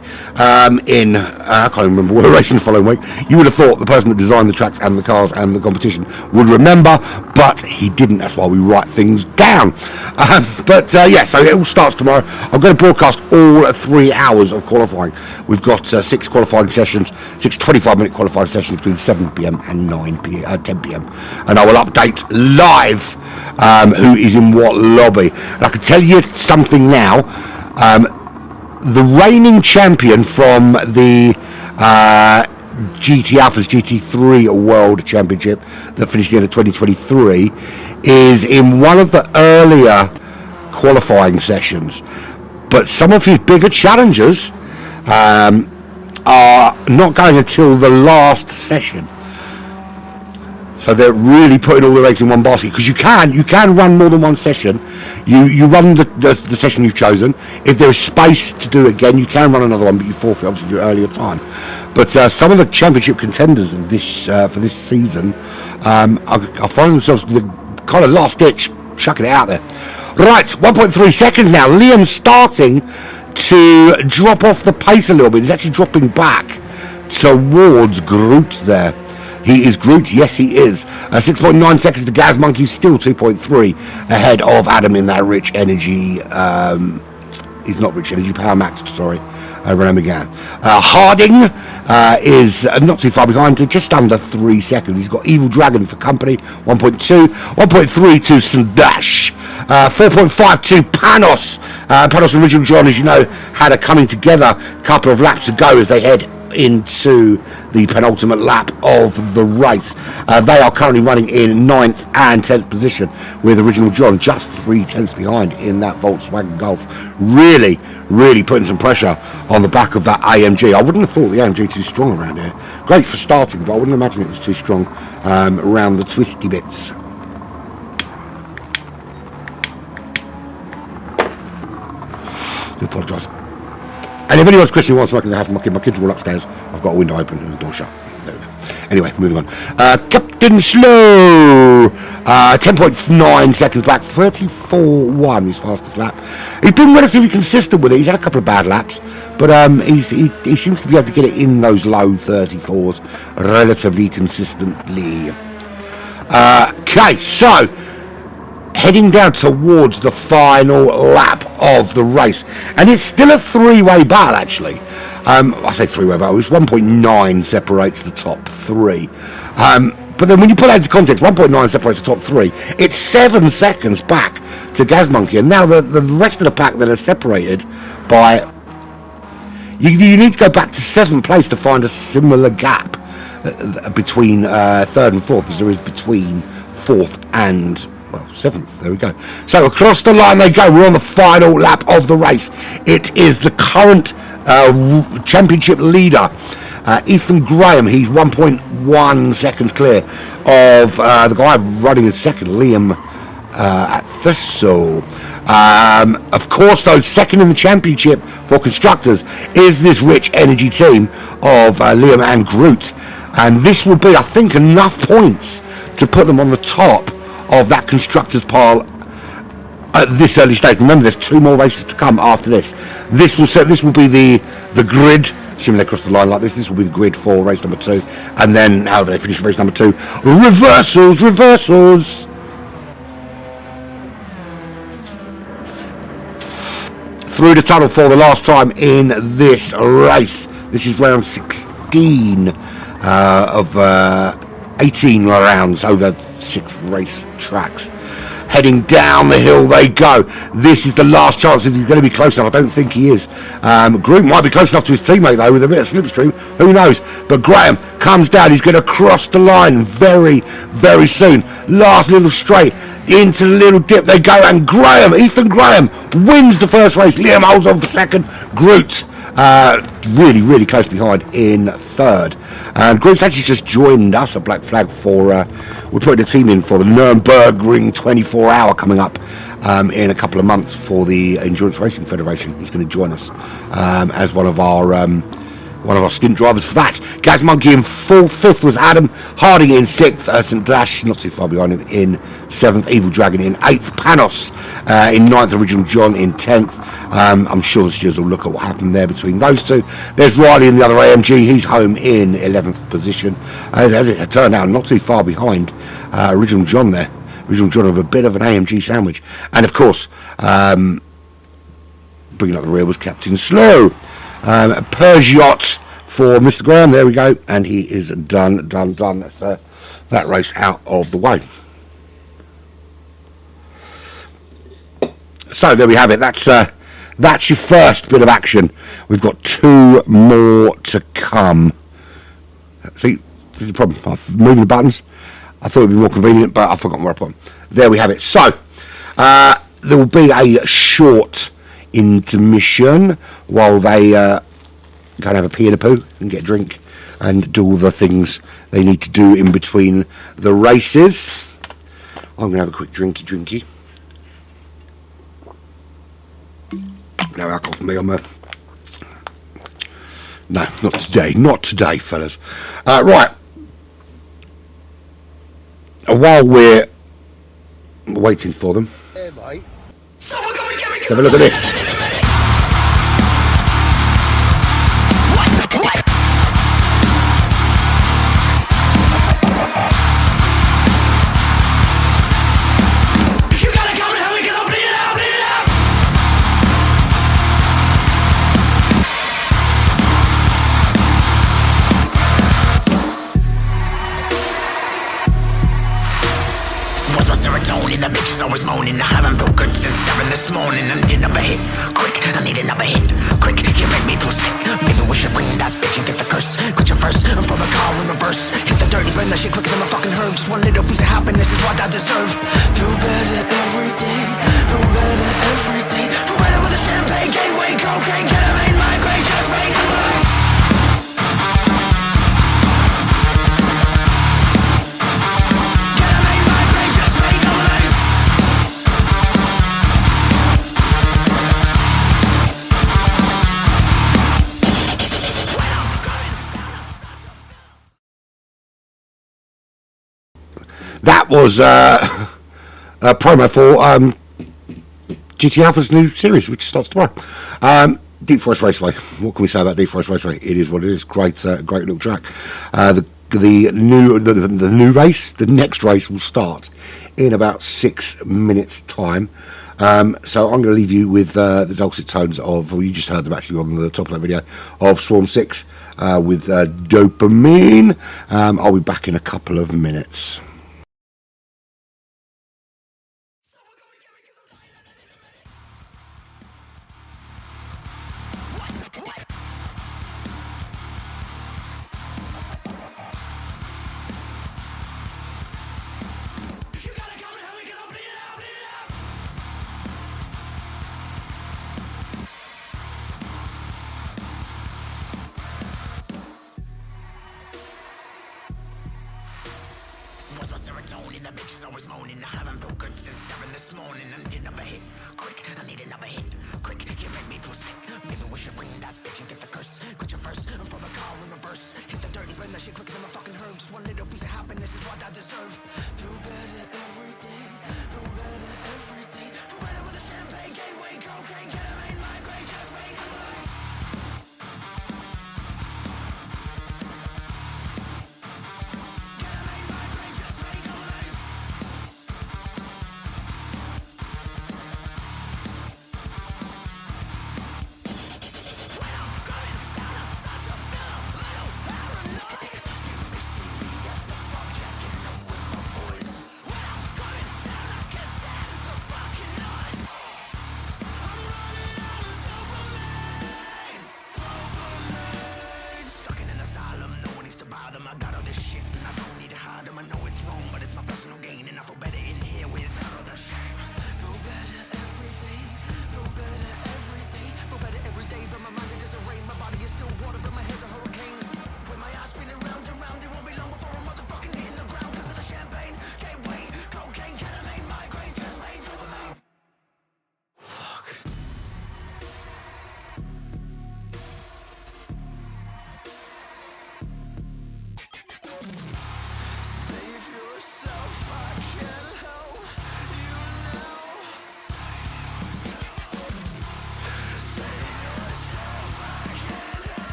Speaker 2: in, I can't remember what we're racing the following week. You would have thought the person that designed the tracks and the cars and the competition would remember, but he didn't. That's why we write things down. Yeah, so it all starts tomorrow. I'm going to broadcast all 3 hours of qualifying. We've got 6 qualifying sessions, 6 25-minute qualifying sessions between 7 p.m. and 10 p.m. And I will update live who is in what lobby. And I can tell you something now. The reigning champion from the GT Alphas GT3 World Championship that finished the end of 2023 is in one of the earlier qualifying sessions. But some of his bigger challengers are not going until the last session. So they're really putting all their eggs in one basket, because you can run more than one session. You run the session you've chosen. If there is space to do it again, you can run another one, but you forfeit obviously your earlier time. But some of the championship contenders in this for this season are finding themselves the kind of last ditch, chucking it out there. Right, 1.3 seconds now. Liam's starting to drop off the pace a little bit. He's actually dropping back towards Groot there. He is Groot, yes he is. 6.9 seconds to Gaz Monkey, still 2.3 ahead of Adam in that rich energy. He's not rich energy, power maxed, sorry. Renault Megane. Harding is not too far behind, to just under 3 seconds. He's got Evil Dragon for company, 1.2. 1.3 to Sandash. 4.5 to Panos. Panos Original John, as you know, had a coming together a couple of laps ago as they head into the penultimate lap of the race. They are currently running in 9th and 10th position, with Original John just 3/10 behind in that Volkswagen Golf. Really putting some pressure on the back of that AMG. I wouldn't have thought the AMG too strong around here. Great for starting, but I wouldn't imagine it was too strong around the twisty bits. I apologise. And if anyone's questioning what's working in the house, my kids are all upstairs. I've got a window open and the door shut. There we go. Anyway, moving on. Captain Slow, 10.9 seconds back, 34.1 his fastest lap. He's been relatively consistent with it. He's had a couple of bad laps, but he seems to be able to get it in those low 34s relatively consistently. Okay, so heading down towards the final lap of the race, and it's still a three-way battle actually. I say three-way battle, it's 1.9 separates the top three, but then when you put that into context, 1.9 separates the top three. It's 7 seconds back to Gaz Monkey, and now the rest of the pack that are separated by, you need to go back to 7th place to find a similar gap between 3rd and 4th as there is between 4th and 7th. There we go. So across the line they go. We're on the final lap of the race. It is the current championship leader, Ethan Graham. He's 1.1 seconds clear of the guy running in second, Liam at Throttle. Of course, though, second in the championship for constructors is this rich energy team of Liam and Groot, and this will be, I think, enough points to put them on the top of that constructors pile at this early stage. Remember, there's 2 more races to come after this. This will be the grid, assuming they cross the line like this. This will be the grid for race number 2, and then how do they finish race number 2? Reversals. Through the tunnel for the last time in this race. This is round 16 of 18 rounds over 6 race tracks. Heading down the hill they go. This is the last chance. Is he going to be close enough? I don't think he is. Groot might be close enough to his teammate though, with a bit of slipstream. Who knows? But Graham comes down. He's going to cross the line very soon. Last little straight into the little dip they go, and Ethan Graham wins the first race. Liam holds on for second. Groot really close behind in third. And Groot's actually just joined us at Black Flag for we're putting a team in for the Nürburgring 24-hour coming up in a couple of months for the Endurance Racing Federation. He's going to join us as one of our stint drivers for that. Gaz Monkey in 5th was Adam. Harding in 6th. St Dash not too far behind him in 7th. Evil Dragon in 8th. Panos in 9th. Original John in 10th. I'm sure the stewards will look at what happened there between those two. There's Riley in the other AMG. He's home in 11th position. As it turned out, not too far behind Original John there. Original John with a bit of an AMG sandwich. And of course, bringing up the rear was Captain Slow. Peugeot for Mr. Graham. There we go, and he is done. That's that race out of the way. So there we have it. That's your first bit of action. We've got 2 more to come. See, this is the problem. I've moved the buttons. I thought it'd be more convenient, but I've forgotten where I put them. There we have it. So there will be a short intermission while they go and have a pee and a poo and get a drink and do all the things they need to do in between the races. I'm going to have a quick drinky. No alcohol for me on there. No, not today, fellas. Right. While we're waiting for them, have a look at this.
Speaker 3: The bitch is always moaning. I haven't felt good since 7 this morning. I need another hit, quick. I need another hit, quick. You make me feel sick. Maybe we should bring that bitch and get the curse. Quit your first, and for the car in reverse. Hit the dirty, burn that shit quicker than my fucking herb. Just one little piece of happiness is what I deserve. Feel better every day, feel better every day. Feel better with a champagne, gateway, cocaine, ketamine, migraine, just make it right.
Speaker 2: That was a promo for GT Alpha's new series, which starts tomorrow. Deep Forest Raceway. What can we say about Deep Forest Raceway? It is what it is. Great little track. The new race, the next race will start in about 6 minutes' time. So I'm going to leave you with the dulcet tones of, well, you just heard them actually on the top of that video, of Swarm 6 with Dopamine. I'll be back in a couple of minutes.
Speaker 3: What's my serotonin? The bitch is always moaning. I haven't felt good since 7 this morning. I need another hit, quick. I need another hit, quick. You make me feel sick. Maybe we should bring that bitch and get the curse. Quit your first, and for the car in reverse. Hit the dirty, burn that shit quicker than my fucking herb. Just one little piece of happiness is what I deserve. Feel better every day, feel better every day. Feel better with a champagne, gateway, cocaine, ketamine, migraine, just make it right.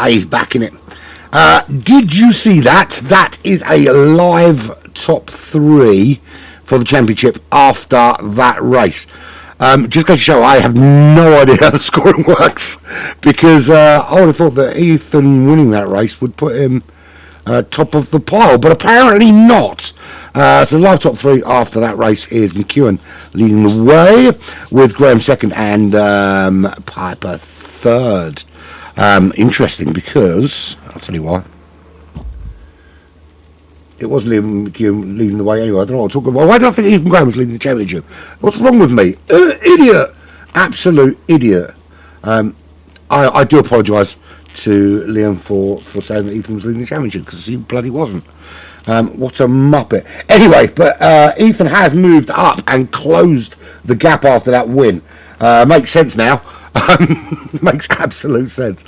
Speaker 2: He's back in it. Did you see that? That is a live top 3 for the championship after that race. Just goes to show I have no idea how the scoring works, because I would have thought that Ethan winning that race would put him top of the pile, but apparently not. So live top 3 after that race is McEwen leading the way, with Graham second and Piper third. Interesting, because I'll tell you why. It was Liam McEwen leading the way anyway. I don't know what I'm talking about. Why do I think Ethan Graham was leading the championship? What's wrong with me? Idiot! Absolute idiot. I do apologise to Liam for saying that Ethan was leading the championship, because he bloody wasn't. What a muppet. Anyway, but Ethan has moved up and closed the gap after that win. Makes sense now. Makes absolute sense.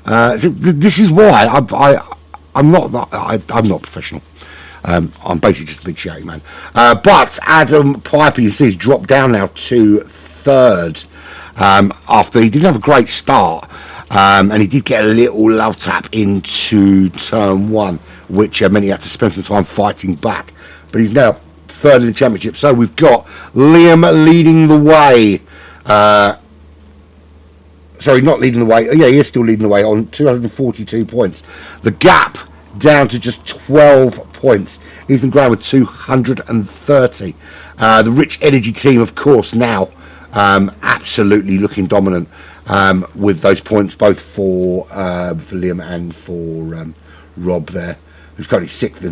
Speaker 2: This is why I'm not professional. I'm basically just a big shouting man. But Adam Piper, you see, has dropped down now to third after he didn't have a great start. And he did get a little love tap into turn 1, which meant he had to spend some time fighting back. But he's now third in the championship. So we've got Liam leading the way. Sorry, not leading the way. Yeah, he is still leading the way on 242 points. The gap down to just 12 points. Ethan Graham with 230. The Rich Energy team, of course, now absolutely looking dominant with those points, both for Liam and for Rob there, who's currently 6th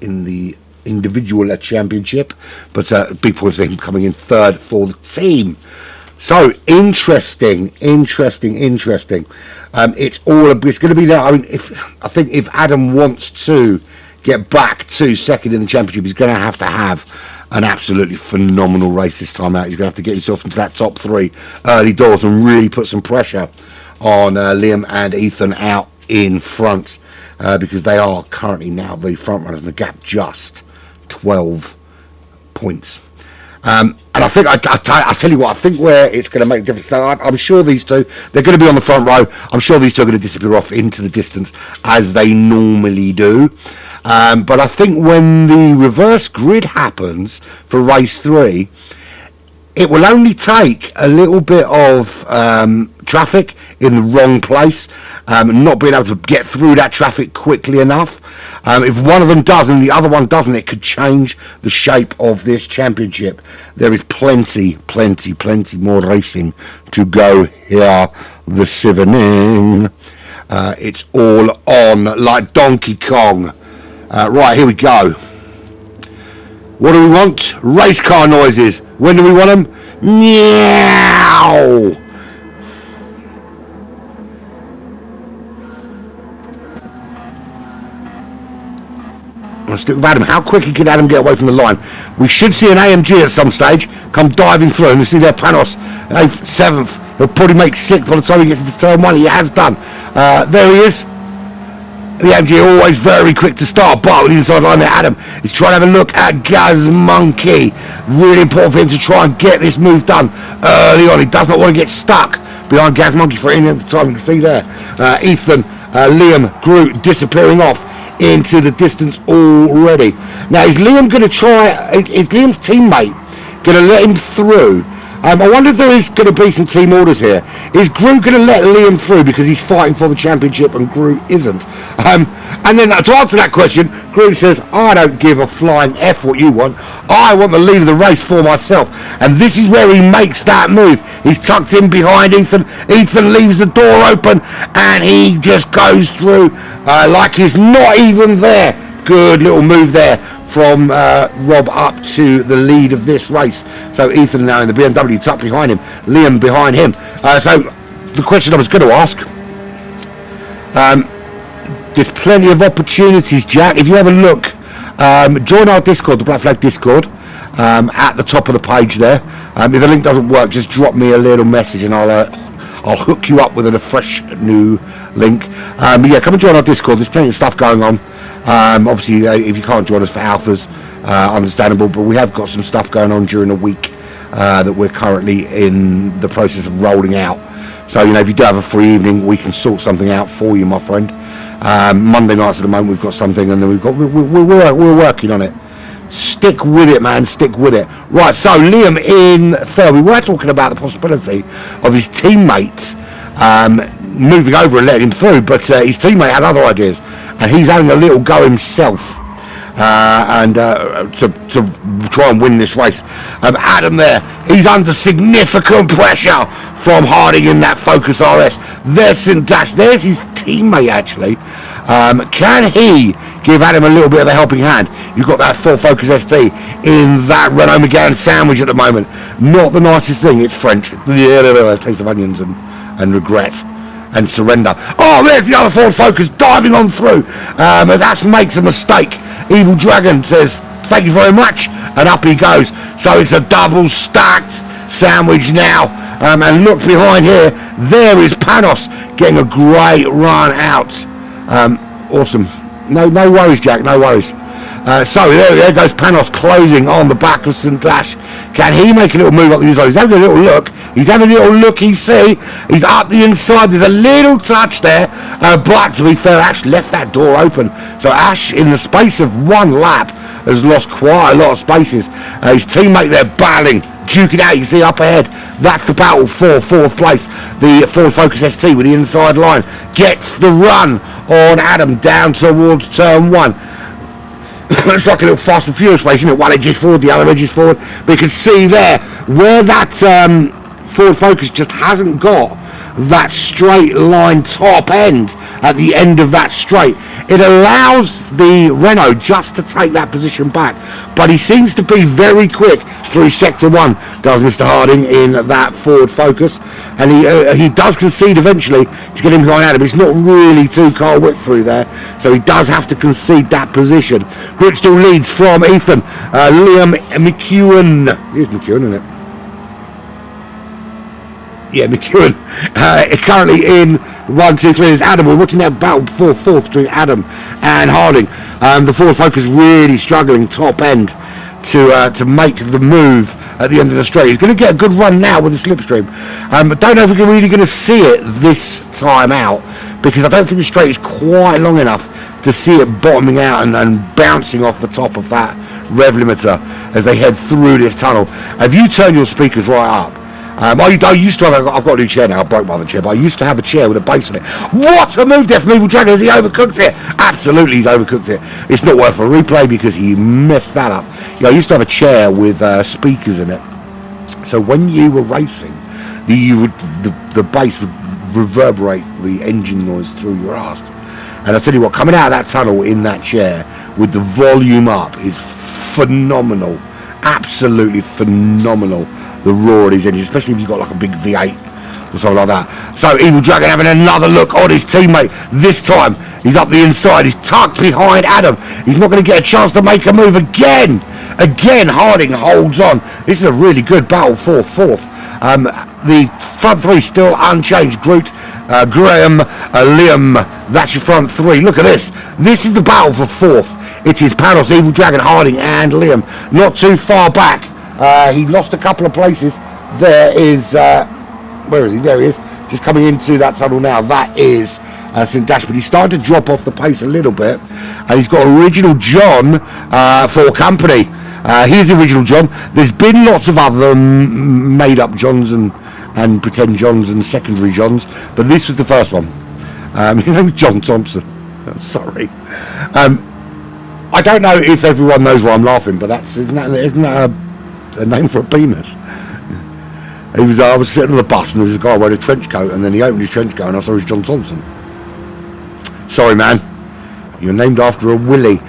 Speaker 2: in the individual championship, but big points for him coming in 3rd for the team. So interesting. It's going to be now. I mean, I think if Adam wants to get back to 2nd in the championship, he's going to have an absolutely phenomenal race this time out. He's going to have to get himself into that top 3 early doors and really put some pressure on Liam and Ethan out in front, because they are currently now the front runners, and the gap just 12 points. And I think I tell you what, I think where it's going to make a difference. I'm sure these two, they're going to be on the front row. I'm sure these two are going to disappear off into the distance as they normally do. But I think when the reverse grid happens for race 3, it will only take a little bit of traffic in the wrong place, not being able to get through that traffic quickly enough. If one of them does and the other one doesn't, it could change the shape of this championship. There is plenty more racing to go here this evening. It's all on like Donkey Kong. Right, here we go. What do we want? Race car noises. When do we want them? Meow! Let's stick with Adam. How quickly can Adam get away from the line? We should see an AMG at some stage come diving through. And you see there, Panos, 8th, 7th. He'll probably make 6th by the time he gets into turn 1. He has done. There he is. The AMG always very quick to start, but with the inside line there, Adam is trying to have a look at Gaz Monkey. Really important for him to try and get this move done early on. He does not want to get stuck behind Gaz Monkey for any of the time. You can see there, Ethan, Liam, Groot disappearing off into the distance already. Now, is Liam's teammate going to let him through? I wonder if there is going to be some team orders here. Is Groot going to let Liam through because he's fighting for the championship and Groot isn't? And then to answer that question, Groot says, I don't give a flying F what you want. I want the lead of the race for myself. And this is where he makes that move. He's tucked in behind Ethan. Ethan leaves the door open and he just goes through like he's not even there. Good little move there from Rob up to the lead of this race. So Ethan now in the BMW, tucked behind him, Liam behind him. So the question I was going to ask, there's plenty of opportunities, Jack. If you have a look, join our Discord, the Black Flag Discord, at the top of the page there. If the link doesn't work, just drop me a little message and I'll hook you up with a fresh new link. But yeah, come and join our Discord. There's plenty of stuff going on. Obviously, if you can't join us for alphas, understandable, but we have got some stuff going on during the week that we're currently in the process of rolling out. So, you know, if you do have a free evening, we can sort something out for you, my friend. Monday nights at the moment, we've got something, and then we're working on it. Stick with it, man. Stick with it. Right, so Liam in third. We were talking about the possibility of his teammates moving over and letting him through, but his teammate had other ideas, and he's having a little go himself to try and win this race. Adam there, he's under significant pressure from Harding in that Focus RS. There's St Dash. There's his teammate, actually. Can he give Adam a little bit of a helping hand? You've got that Ford Focus ST in that Renault Megane sandwich at the moment. Not the nicest thing. It's French. A taste of onions and regret and surrender. Oh, there's the other Ford Focus diving on through. As Ash makes a mistake, Evil Dragon says, thank you very much, and up he goes. So it's a double stacked sandwich now. And look behind here, there is Panos getting a great run out. Awesome. No worries, Jack, no worries. So there goes Panos closing on the back of St Dash. Can he make a little move up the inside? He's having a little look. He's up the inside. There's a little touch there, but to be fair, Ash left that door open. So Ash, in the space of one lap, has lost quite a lot of spaces. His teammate there battling, duking out. You see up ahead, that's the battle for fourth place. The Ford Focus ST with the inside line gets the run on Adam down towards turn one. It's like a little Fast and Furious race, isn't it? One edges forward, the other edges forward. But you can see there where that Ford Focus just hasn't got that straight line top end at the end of that straight. It allows the Renault just to take that position back, but he seems to be very quick through sector one, does Mr. Harding in that Ford Focus, and he does concede eventually to get him behind Adam. It's not really too car width through there, so he does have to concede that position. Grit still leads from Ethan. Liam McEwen, here's McEwen, isn't it? Yeah, McEwen currently in 1, 2, 3. There's Adam. We're watching that battle for fourth between Adam and Harding. The Ford Focus really struggling top end to make the move at the end of the straight. He's going to get a good run now with the slipstream. But don't know if we're really going to see it this time out, because I don't think the straight is quite long enough to see it bottoming out and bouncing off the top of that rev limiter as they head through this tunnel. If you turn your speakers right up, I used to have, I've got a new chair now, I broke my other chair, but I used to have a chair with a base on it. What a move there from Evil Dragon. Has he overcooked it? Absolutely, he's overcooked it. It's not worth a replay because he messed that up. I used to have a chair with speakers in it. So when you were racing, the bass would reverberate the engine noise through your arse. And I tell you what, coming out of that tunnel in that chair with the volume up is phenomenal. Absolutely phenomenal. The roar of these engines, especially if you've got like a big V8 or something like that. So Evil Dragon having another look on his teammate. This time he's up the inside. He's tucked behind Adam. He's not going to get a chance to make a move again. Harding holds on. This is a really good battle for fourth. The front three still unchanged. Groot, Graham, Liam. That's your front three. Look at this. This is the battle for fourth. It is Panos, Evil Dragon, Harding and Liam. Not too far back. He lost a couple of places. There is, where is he? There he is. Just coming into that tunnel now. That is St Dash, but he's starting to drop off the pace a little bit. And he's got Original John for company. Here's the Original John. There's been lots of other made-up Johns and pretend Johns and secondary Johns, but this was the first one. His name was John Thompson. Sorry. I don't know if everyone knows why I'm laughing, but isn't that a name for a penis? I was sitting on the bus and there was a guy wearing a trench coat, and then he opened his trench coat and I saw his John Thompson. Sorry, man. You're named after a Willie.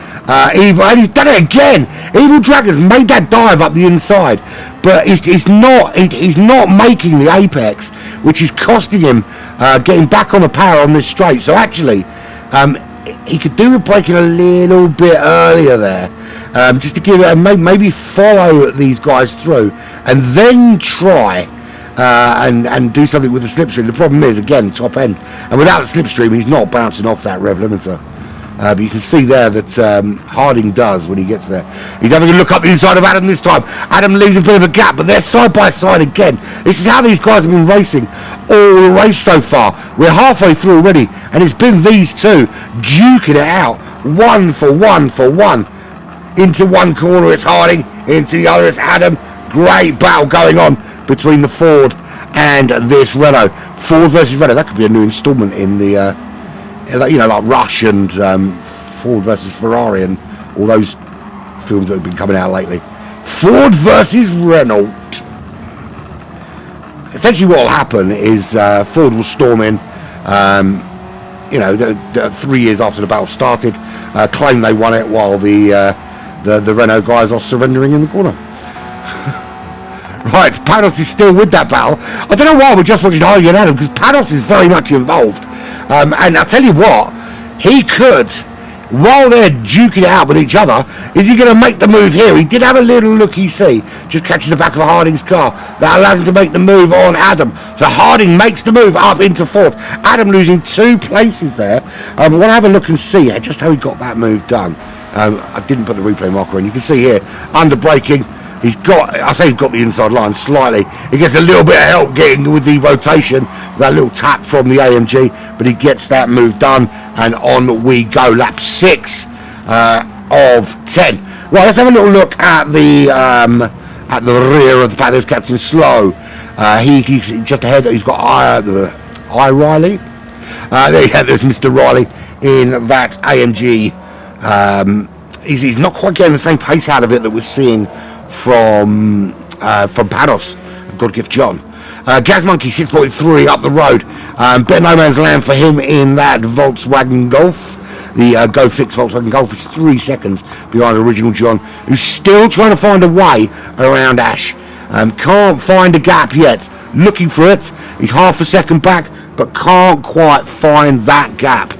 Speaker 2: Evil, and he's done it again. Evil Dragon's made that dive up the inside, but he's not making the apex, which is costing him getting back on the power on this straight. So actually, he could do with braking a little bit earlier there, just to give it maybe follow these guys through and then try and do something with the slipstream. The problem is, again, top end, and without the slipstream he's not bouncing off that rev limiter. But you can see there that Harding does when he gets there. He's having a look up the inside of Adam this time. Adam leaves a bit of a gap, but they're side by side again. This is how these guys have been racing all the race so far. We're halfway through already, and it's been these two duking it out, one for one for one. Into one corner it's Harding, into the other it's Adam. Great battle going on between the Ford and this Renault. Ford versus Renault, that could be a new instalment in the like Rush and Ford versus Ferrari and all those films that have been coming out lately. Ford versus Renault. Essentially what will happen is Ford will storm in, 3 years after the battle started, claim they won it while the Renault guys are surrendering in the corner. Right, Panos is still with that battle. I don't know why we're just watching Harding and Adam, because Panos is very much involved. And I'll tell you what, he could, while they're duking it out with each other, is he going to make the move here? He did have a little look-see, just catching the back of Harding's car. That allows him to make the move on Adam. So Harding makes the move up into fourth. Adam losing 2 places there. I want to have a look and see just how he got that move done. I didn't put the replay marker in. You can see here, under braking. He's got the inside line slightly. He gets a little bit of help getting with the rotation, that little tap from the AMG, but he gets that move done, and on we go. Lap 6 of 10. Well, let's have a little look at the rear of the pack. There's Captain Slow. He's just ahead. He's got I Riley. There's Mr. Riley in that AMG. He's not quite getting the same pace out of it that we're seeing from Panos, God gift John. Gaz Monkey 6.3 up the road. Bit no man's land for him in that Volkswagen Golf. The Go Fix Volkswagen Golf is 3 seconds behind original John, who's still trying to find a way around Ash. Can't find a gap yet. Looking for it. He's half a second back, but can't quite find that gap.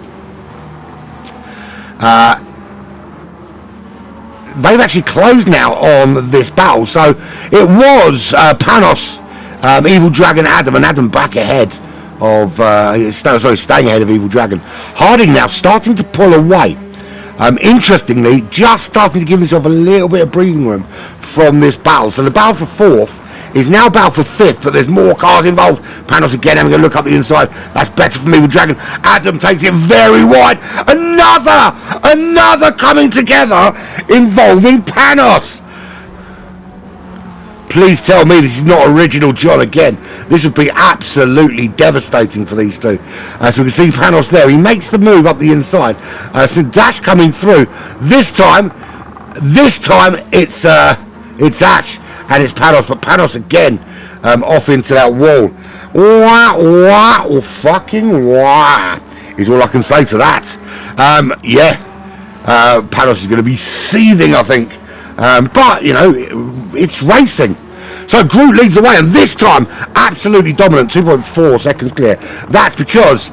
Speaker 2: They've actually closed now on this battle, so it was Panos, Evil Dragon, Adam, and Adam back ahead of staying ahead of Evil Dragon. Harding now starting to pull away. Interestingly, just starting to give himself a little bit of breathing room from this battle. So the battle for fourth is now battle for fifth, but there's more cars involved. Panos again having a look up the inside. That's better from Evil Dragon. Adam takes it very wide. Another coming together involving Panos. Please tell me this is not original John again. This would be absolutely devastating for these two. So we can see Panos there. He makes the move up the inside. So Dash coming through. This time it's Ash. And it's Panos, but Panos again off into that wall. Wah, fucking wah, is all I can say to that. Panos is going to be seething, I think. But, it's racing. So Groot leads the way, and this time, absolutely dominant, 2.4 seconds clear. That's because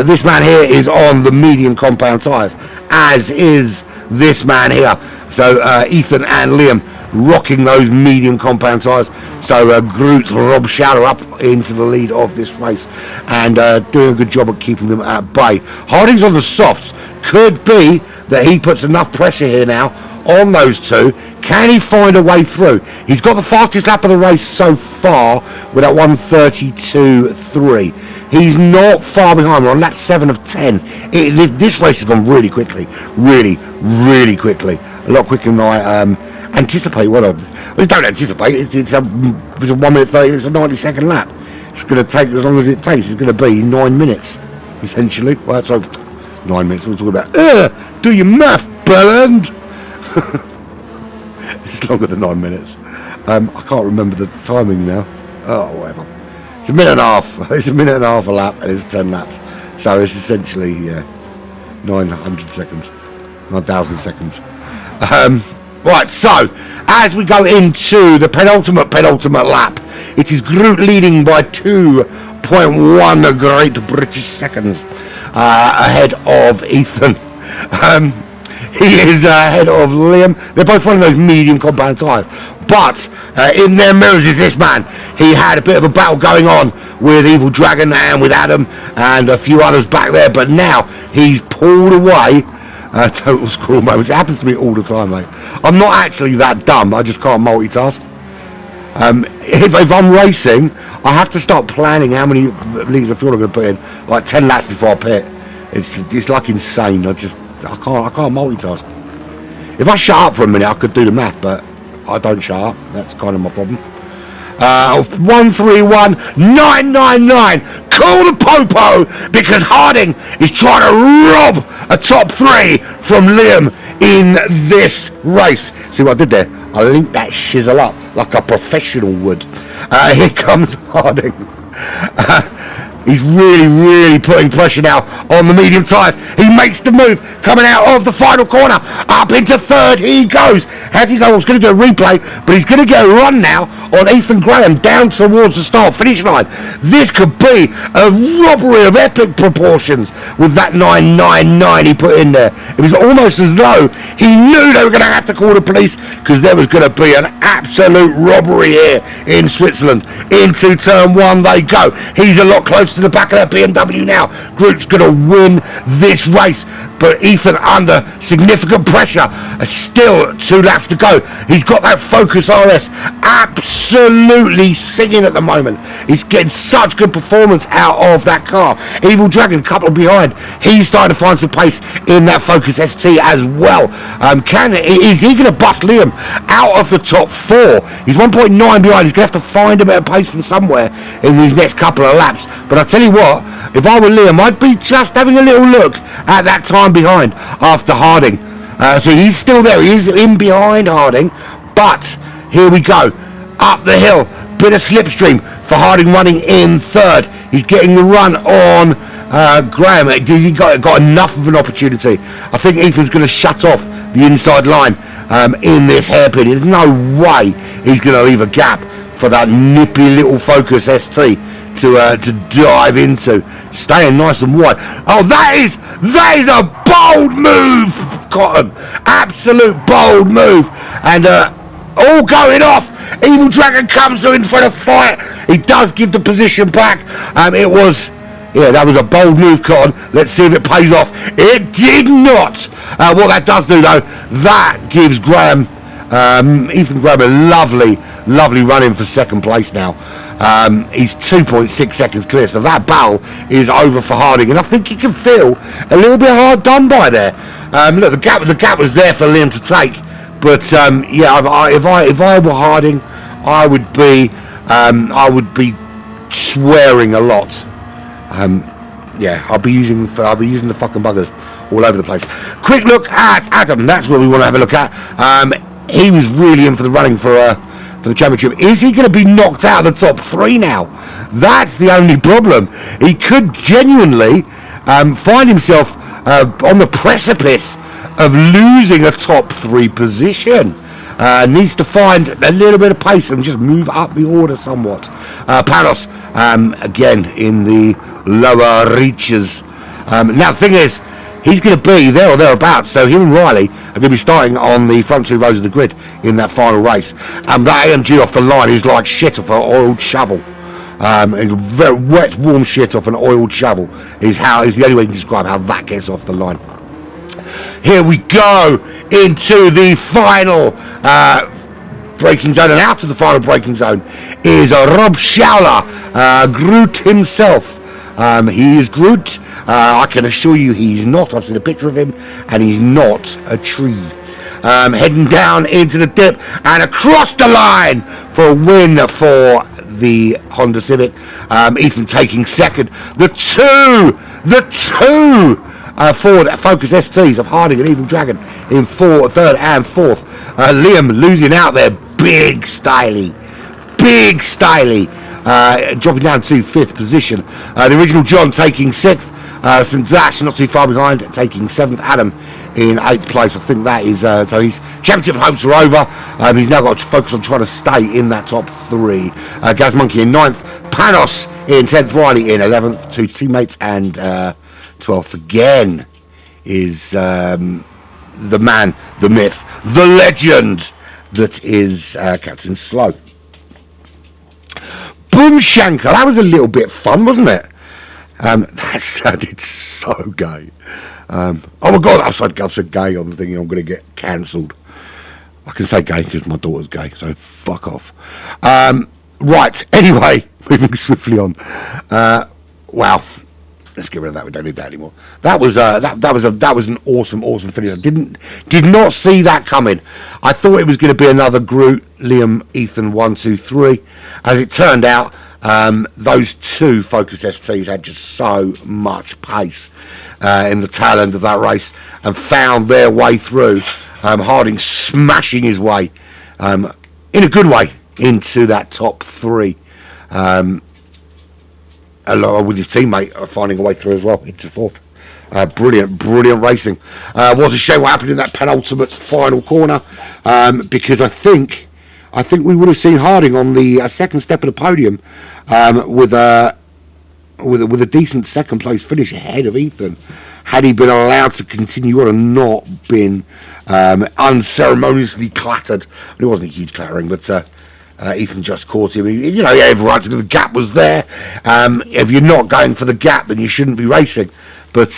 Speaker 2: this man here is on the medium compound tyres, as is this man here. So Ethan and Liam rocking those medium compound tyres. So Groot Rob Shadow up into the lead of this race and doing a good job at keeping them at bay. Harding's on the softs. Could be that he puts enough pressure here now on those two. Can he find a way through? He's got the fastest lap of the race so far with that 1:32.3. He's not far behind. We're on lap 7 of 10. This race has gone really quickly. Really, really quickly. A lot quicker than I anticipate. Don't anticipate. It's a 1 minute 30. It's a 90-second lap. It's going to take as long as it takes. It's going to be 9 minutes, essentially. Well, so 9 minutes. We're talking about. Do your math, Belland. It's longer than 9 minutes. I can't remember the timing now. Oh, whatever. It's a minute and a half. It's a minute and a half a lap, and it's 10 laps. So it's essentially 900 seconds, 9,000 seconds. Right, so as we go into the penultimate lap, it is Groot leading by 2.1 Great British seconds ahead of Ethan. He is ahead of Liam. They're both running those medium compound tyres. But in their mirrors is this man. He had a bit of a battle going on with Evil Dragon and with Adam and a few others back there. But now he's pulled away total squirrel moments. It happens to me all the time, mate. I'm not actually that dumb. I just can't multitask. If I'm racing, I have to start planning how many litres of fuel I'm going to put in, like 10 laps before I pit. It's like insane. I can't multitask. If I shut up for a minute, I could do the math, but I don't shut up. That's kind of my problem. 131999. Call the popo because Harding is trying to rob a top 3 from Liam in this race. See what I did there? I linked that shizzle up like a professional would. Here comes Harding. He's really putting pressure now on the medium tyres. He makes the move, coming out of the final corner. Up into third he goes. Has he go? He's going to do a replay, but he's going to get a run now on Ethan Graham down towards the start-finish line. This could be a robbery of epic proportions with that 999 he put in there. It was almost as though he knew they were going to have to call the police because there was going to be an absolute robbery here in Switzerland. Into turn 1 they go. He's a lot closer to the back of that BMW now. Group's going to win this race, but Ethan under significant pressure. Still 2 laps to go. He's got that Focus RS absolutely singing at the moment. He's getting such good performance out of that car. Evil Dragon a couple behind. He's starting to find some pace in that Focus ST as well. Is he going to bust Liam out of the top 4? He's 1.9 behind. He's going to have to find a bit of pace from somewhere in these next couple of laps. But I tell you what, if I were Liam, I'd be just having a little look at that time behind after Harding. So he's still there. He is in behind Harding. But here we go. Up the hill. Bit of slipstream for Harding running in third. He's getting the run on Graham. He got enough of an opportunity. I think Ethan's going to shut off the inside line in this hairpin. There's no way he's going to leave a gap for that nippy little Focus ST to dive into. Staying nice and wide. Oh, that is a bold move, Cotton. Absolute bold move. And all going off. Evil Dragon comes in for the fight. He does give the position back. That was a bold move, Cotton. Let's see if it pays off. It did not. What that does do, though, that gives Ethan Graham a lovely run in for second place now. He's 2.6 seconds clear, so that battle is over for Harding, and I think he can feel a little bit hard done by there. Look, the gap was there for Liam to take, but if I were Harding, I would be swearing a lot. I'll be using the fucking buggers all over the place. Quick look at Adam. That's what we want to have a look at. He was really in for the running for the championship. Is he going to be knocked out of the top 3 now? That's the only problem. He could genuinely find himself on the precipice of losing a top 3 position. Needs to find a little bit of pace and just move up the order somewhat. Panos, again, in the lower reaches. Now, the thing is, he's going to be there or thereabouts, so him and Riley are going to be starting on the front 2 rows of the grid in that final race. And that AMG off the line is like shit off an oiled shovel. Very wet, warm shit off an oiled shovel is the only way you can describe how that gets off the line. Here we go into the final braking zone, and out of the final braking zone is Rob Schauler, Groot himself. He is Groot. I can assure you he's not. I've seen a picture of him, and he's not a tree. Heading down into the dip and across the line for a win for the Honda Civic. Ethan taking second. The two Ford Focus STs of Harding and Evil Dragon in third and fourth. Liam losing out there. Big styly. Dropping down to 5th position. The original John taking 6th. St. Zash not too far behind, taking 7th. Adam in 8th place. I think that is so his championship hopes are over. He's now got to focus on trying to stay in that top 3. Gaz Monkey in 9th. Panos in 10th. Riley in 11th. 2 teammates, and 12th again is the man, the myth, the legend that is Captain Slow. Boom Shanker, that was a little bit fun, wasn't it? That sounded so gay. Oh my God, I've said gay on the thing. I'm going to get cancelled. I can say gay because my daughter's gay, so fuck off. Right, anyway, moving swiftly on. Wow. Let's get rid of that. We don't need that anymore. That was an awesome finish. I did not see that coming. I thought it was going to be another Groot, Liam, Ethan 1, 2, 3. As it turned out, those two Focus STs had just so much pace in the tail end of that race and found their way through. Harding smashing his way in a good way into that top 3. Along with his teammate finding a way through as well into 4th. Brilliant racing. Was a shame what happened in that penultimate final corner because I think we would have seen Harding on the second step of the podium with a decent second place finish ahead of Ethan had he been allowed to continue on and not been unceremoniously clattered. It wasn't a huge clattering, but Ethan just caught him. He had every right to. The gap was there. If you're not going for the gap, then you shouldn't be racing. But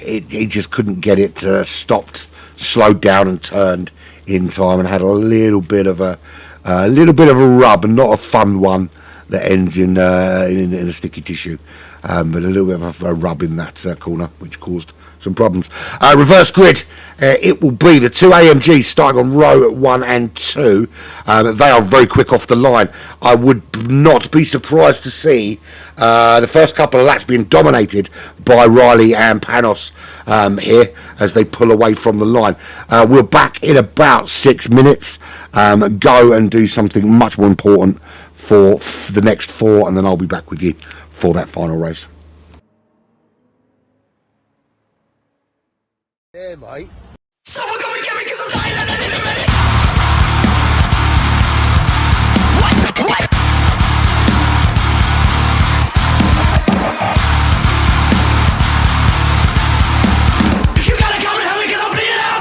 Speaker 2: he just couldn't get it stopped, slowed down, and turned in time, and had a little bit of a rub, and not a fun one that ends in a sticky tissue. But a little bit of a rub in that corner, which caused some problems. Reverse grid, it will be the 2 AMGs starting on row 1 and 2. They are very quick off the line. I would not be surprised to see the first couple of laps being dominated by Riley and Panos here as they pull away from the line. We're back in about 6 minutes. Go and do something much more important for the next 4, and then I'll be back with you for that final race. Yeah, mate.
Speaker 3: Someone come and get me because I'm dying and I need a medic. What? You gotta come and help me because I'm bleeding out.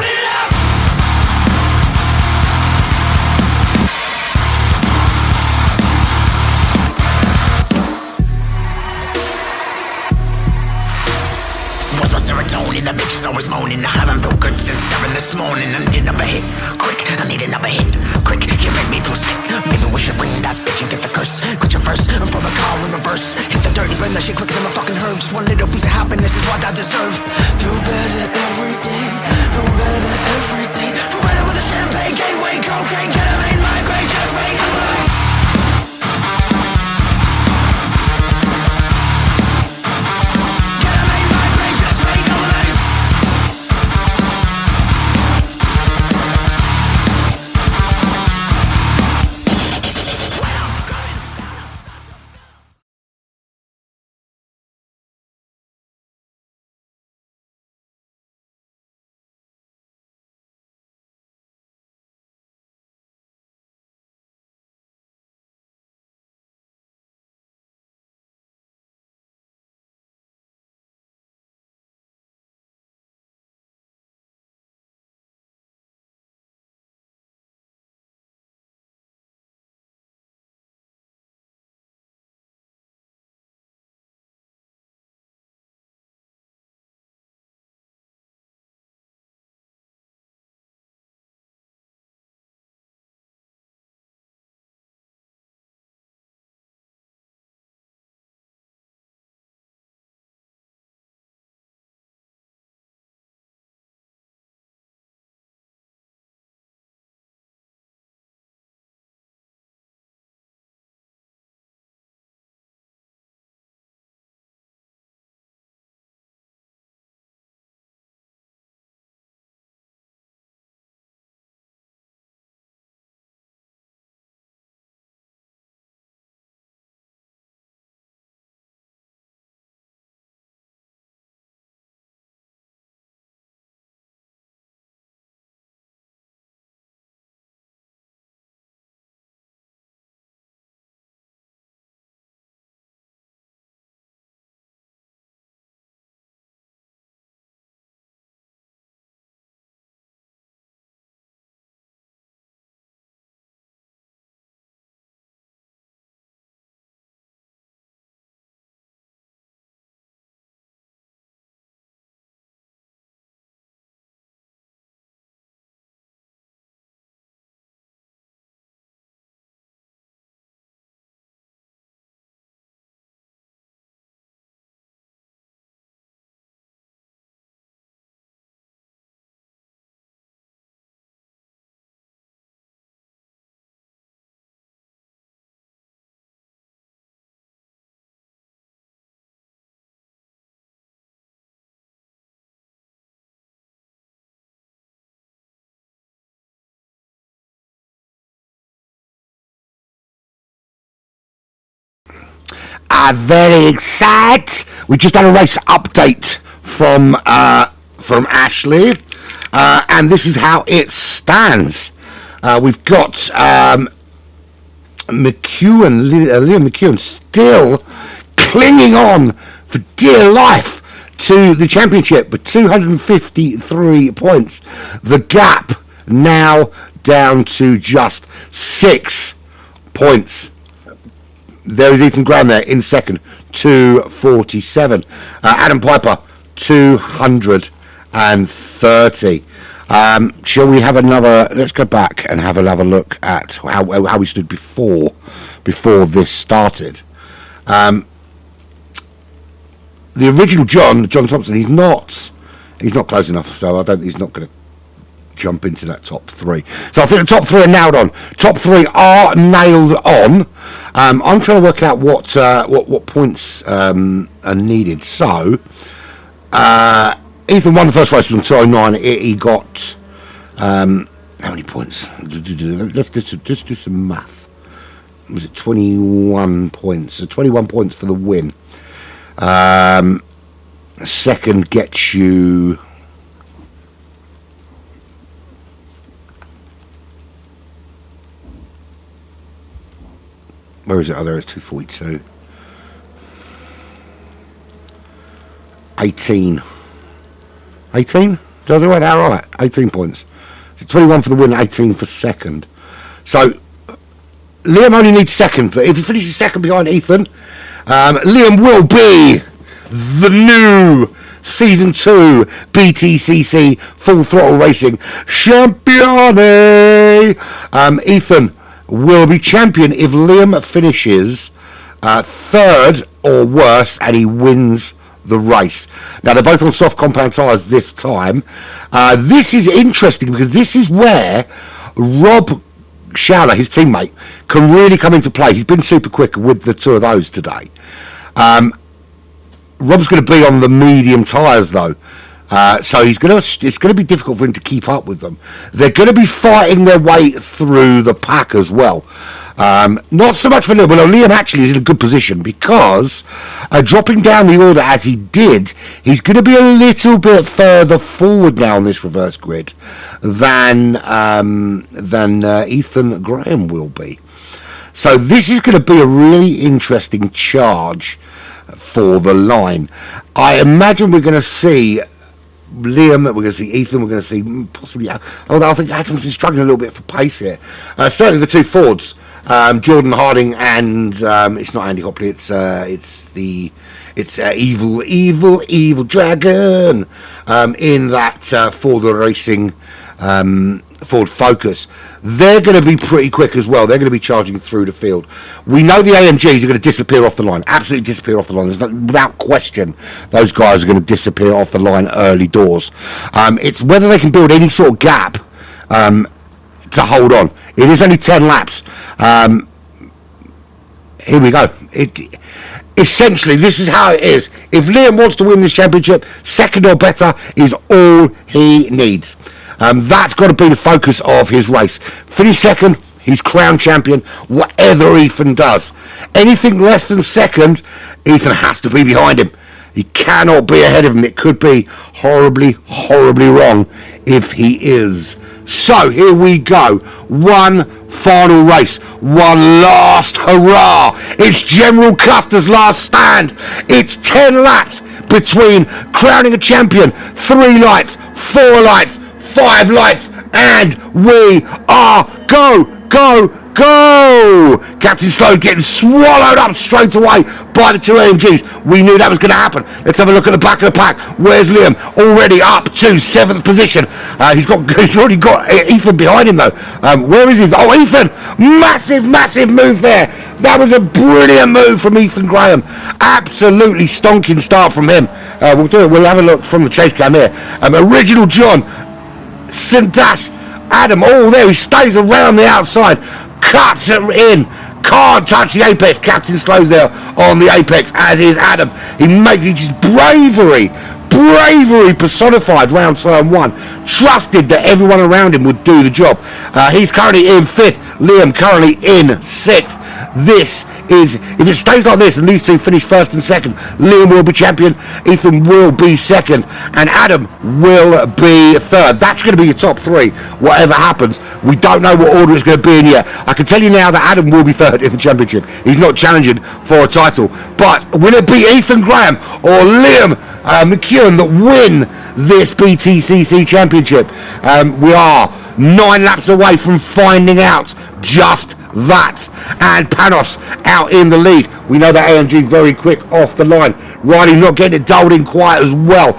Speaker 3: What's my serotonin? The bitch is always moaning. I haven't felt good since 7 this morning. I need another hit, quick. I need another hit, quick. You make me feel sick. Maybe we should ring that bitch and get the curse. Quit your first and throw the car in reverse. Hit the dirty, burn that shit quick. Never fucking hurt. Just one little piece of happiness is what I deserve. Feel better every day. Feel better every day. Feel better with a champagne, gateway, cocaine, ketamine, migraine, just wait.
Speaker 2: Very excited. We just had a race update from Ashley, and this is how it stands. We've got Liam McEwen still clinging on for dear life to the championship with 253 points. The gap now down to just 6 points. There is Ethan Graham there in second, 247. Adam Piper, 230. Shall we have another? Let's go back and have another look at how we stood before this started. The original John Thompson, he's not close enough, so I don't think he's not going to jump into that top three. So I think the top three are nailed on. Top three are nailed on. I'm trying to work out what points are needed. So Ethan won the first race on 209. He got how many points? Let's do some math. Was it 21 points? So 21 points for the win. Second gets you. Where is it? Oh, there it's 242. 18. 18? Did I do it that right? 18 points. So 21 for the win, 18 for second. So Liam only needs second, but if he finishes second behind Ethan, Liam will be the new Season 2 BTCC Full Throttle Racing Champione. Ethan will be champion if Liam finishes third or worse and he wins the race. Now they're both on soft compound tyres this time. This is interesting because this is where Rob Showler, his teammate, can really come into play. He's been super quick with the two of those today. Rob's going to be on the medium tyres though. So it's going to be difficult for him to keep up with them. They're going to be fighting their way through the pack as well. Not so much for Liam. Well, Liam actually is in a good position because dropping down the order as he did, he's going to be a little bit further forward now on this reverse grid than Ethan Graham will be. So this is going to be a really interesting charge for the line. I imagine we're going to see Liam, we're going to see Ethan, we're going to see possibly, although I think Adam's been struggling a little bit for pace here. Certainly the two Fords, Jordan Harding and it's not Andy Hopley, it's evil dragon in that Ford Racing Ford Focus. They're going to be pretty quick as well. They're going to be charging through the field. We know the AMGs are going to disappear off the line. Absolutely disappear off the line. There's no, without question, those guys are going to disappear off the line early doors. It's whether they can build any sort of gap to hold on. It is only 10 laps. Here we go. Essentially, this is how it is. If Liam wants to win this championship, second or better is all he needs. That's got to be the focus of his race. Finish second, he's crowned champion, whatever Ethan does. Anything less than second, Ethan has to be behind him. He cannot be ahead of him. It could be horribly, horribly wrong if he is. So, here we go. One final race. One last hurrah. It's General Custer's last stand. It's 10 laps between crowning a champion. 3 lights, 4 lights, 5 lights, and we are go! Captain Slow getting swallowed up straight away by the two AMGs. We knew that was going to happen. Let's have a look at the back of the pack. Where's Liam? Already up to 7th position. He's already got Ethan behind him though. Where is he? Oh, Ethan! Massive move there. That was a brilliant move from Ethan Graham. Absolutely stonking start from him. We'll have a look from the chase cam here. Original John, Sintash, Adam, all there. He stays around the outside, cuts it in, can't touch the apex. Captain Slow's there on the apex, as is Adam. He makes his bravery personified round turn 1. Trusted that everyone around him would do the job. He's currently in 5th. Liam currently in 6th. this is, if it stays like this and these two finish first and second, Liam will be champion, Ethan will be second, and Adam will be third. That's going to be your top three, whatever happens. We don't know what order it's going to be in yet. I can tell you now that Adam will be third in the championship. He's not challenging for a title. But will it be Ethan Graham or Liam McEwen that win this BTCC championship? We are 9 laps away from finding out just that. And Panos out in the lead. We know that AMG very quick off the line. Riley not getting it dialed in quite as well.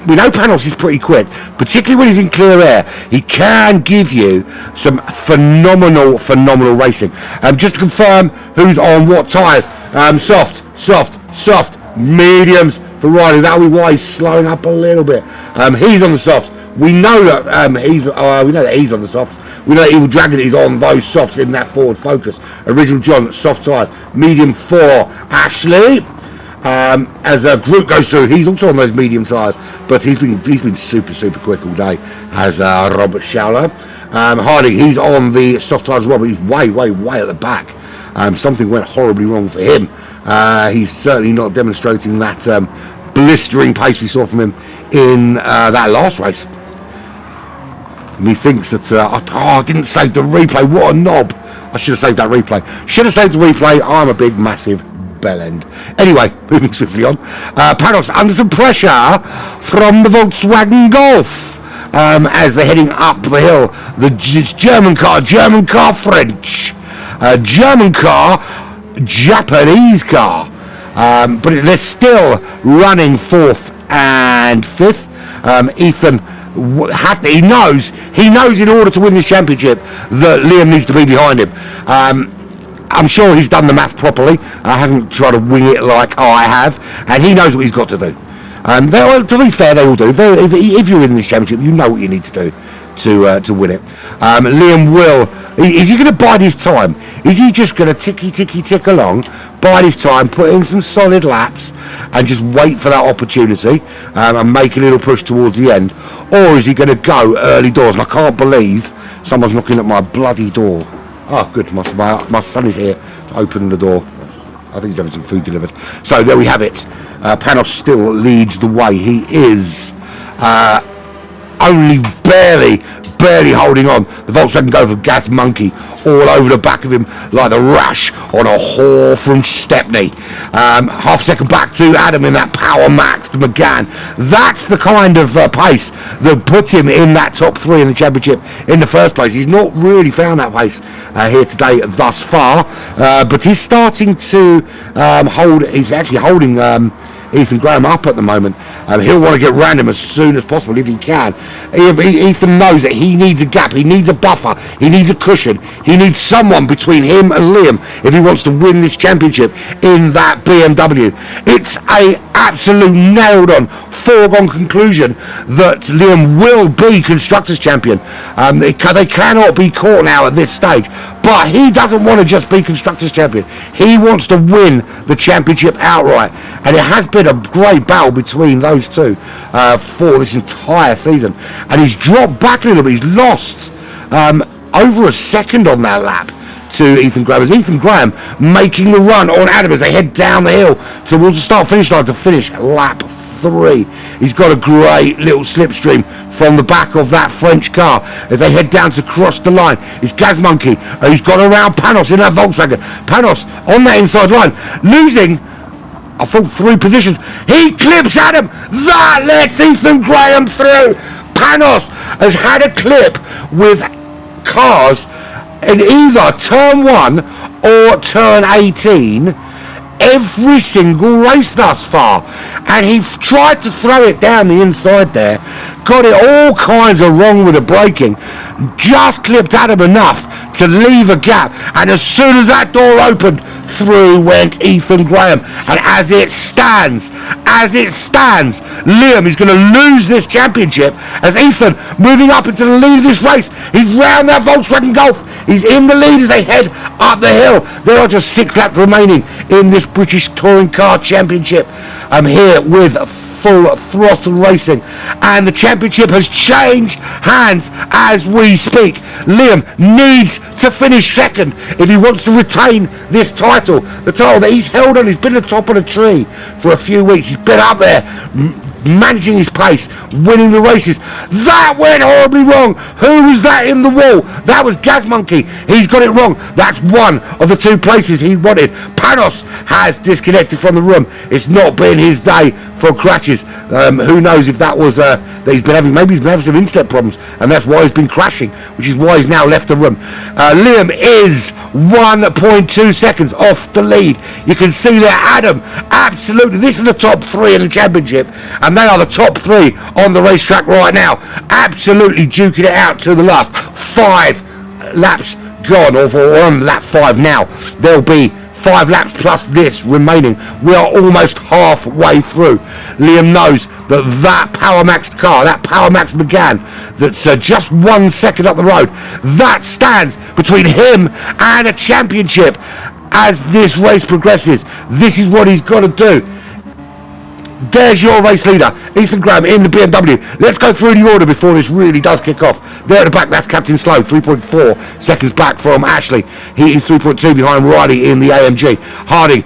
Speaker 2: We know Panos is pretty quick, particularly when he's in clear air. He can give you some phenomenal racing. Just to confirm who's on what tyres. Soft, mediums for Riley. That'll be why he's slowing up a little bit. He's on the softs. We know that he's on the softs. We know that Evil Dragon is on those softs in that Ford Focus. Original John, soft tyres. Medium for Ashley. As a group goes through, he's also on those medium tyres, but he's been super quick all day. As Robert Schauler. Hardy, he's on the soft tyres as well, but he's way at the back. Something went horribly wrong for him. He's certainly not demonstrating that blistering pace we saw from him in that last race. Methinks that I didn't save the replay. What a knob! I should have saved that replay. Should have saved the replay. I'm a big massive bell end. Anyway, moving swiftly on. Panos under some pressure from the Volkswagen Golf as they're heading up the hill. The German car, French, German car, Japanese car. But they're still running 4th and 5th. Ethan. He knows in order to win this championship that Liam needs to be behind him. I'm sure he's done the math properly. Hasn't tried to wing it like I have, and he knows what he's got to do. To be fair, they all do. If you're in this championship, you know what you need to do to win it. Liam will. Is he going to bide his time? Is he just going to tick along, bide his time, put in some solid laps, and just wait for that opportunity and make a little push towards the end? Or is he going to go early doors? And I can't believe someone's knocking at my bloody door. Oh, good. My son is here to open the door. I think he's having some food delivered. So there we have it. Panos still leads the way. He is only barely holding on. The Volkswagen Golf of Gas Monkey all over the back of him like the rash on a whore from Stepney. Half a second back to Adam in that Power Max McGann. That's the kind of pace that puts him in that top 3 in the championship in the first place. He's not really found that pace here today thus far, but he's starting to he's actually holding Ethan Graham up at the moment. He'll want to get round him as soon as possible if he can. Ethan knows that he needs a gap, he needs a buffer, he needs a cushion, he needs someone between him and Liam if he wants to win this championship in that BMW. It's a absolute nailed on foregone conclusion that Liam will be Constructors Champion. They cannot be caught now at this stage, but he doesn't want to just be Constructors Champion. He wants to win the championship outright, and it has been a great battle between those two for this entire season, and he's dropped back a little bit. He's lost over a second on that lap to Ethan Graham, as Ethan Graham making the run on Adam as they head down the hill towards the start-finish line to finish lap 3. He's got a great little slipstream from the back of that French car as they head down to cross the line. It's Gaz Monkey. He's got around Panos in that Volkswagen. Panos on that inside line, losing I thought 3 positions. He clips Adam. That lets Ethan Graham through. Panos has had a clip with cars in either turn 1 or turn 18 every single race thus far, and he tried to throw it down the inside there, got it all kinds of wrong with the braking, just clipped Adam enough to leave a gap, and as soon as that door opened, through went Ethan Graham. And as it stands, Liam is going to lose this championship as Ethan moving up into the lead of this race. He's round that Volkswagen Golf. He's in the lead as they head up the hill. There are just 6 laps remaining in this British Touring Car Championship. I'm here with Full Throttle Racing, and the championship has changed hands as we speak. Liam needs to finish second if he wants to retain this title, the title that he's held on. He's been at the top of the tree for a few weeks. He's been up there managing his pace, winning the races. That went horribly wrong. Who was that in the wall? That was Gazmonkey. He's got it wrong. That's one of the two places he wanted. Panos has disconnected from the room. It's not been his day for crashes. Who knows if that was that he's been having, maybe he's been having some internet problems, and that's why he's been crashing, which is why he's now left the room. Liam is 1.2 seconds off the lead. You can see there, Adam, absolutely, this is the top three in the championship, and they are the top three on the racetrack right now, absolutely duking it out to the last 5 laps gone, or on lap 5 now. There'll be 5 laps plus this remaining. We are almost halfway through. Liam knows that Power Maxed car, that Power Max McGann, that's just 1 second up the road, that stands between him and a championship as this race progresses. This is what he's got to do. There's your race leader, Ethan Graham in the BMW. Let's go through the order before this really does kick off. There at the back, that's Captain Slow, 3.4 seconds back from Ashley. He is 3.2 behind Riley in the AMG. Harding,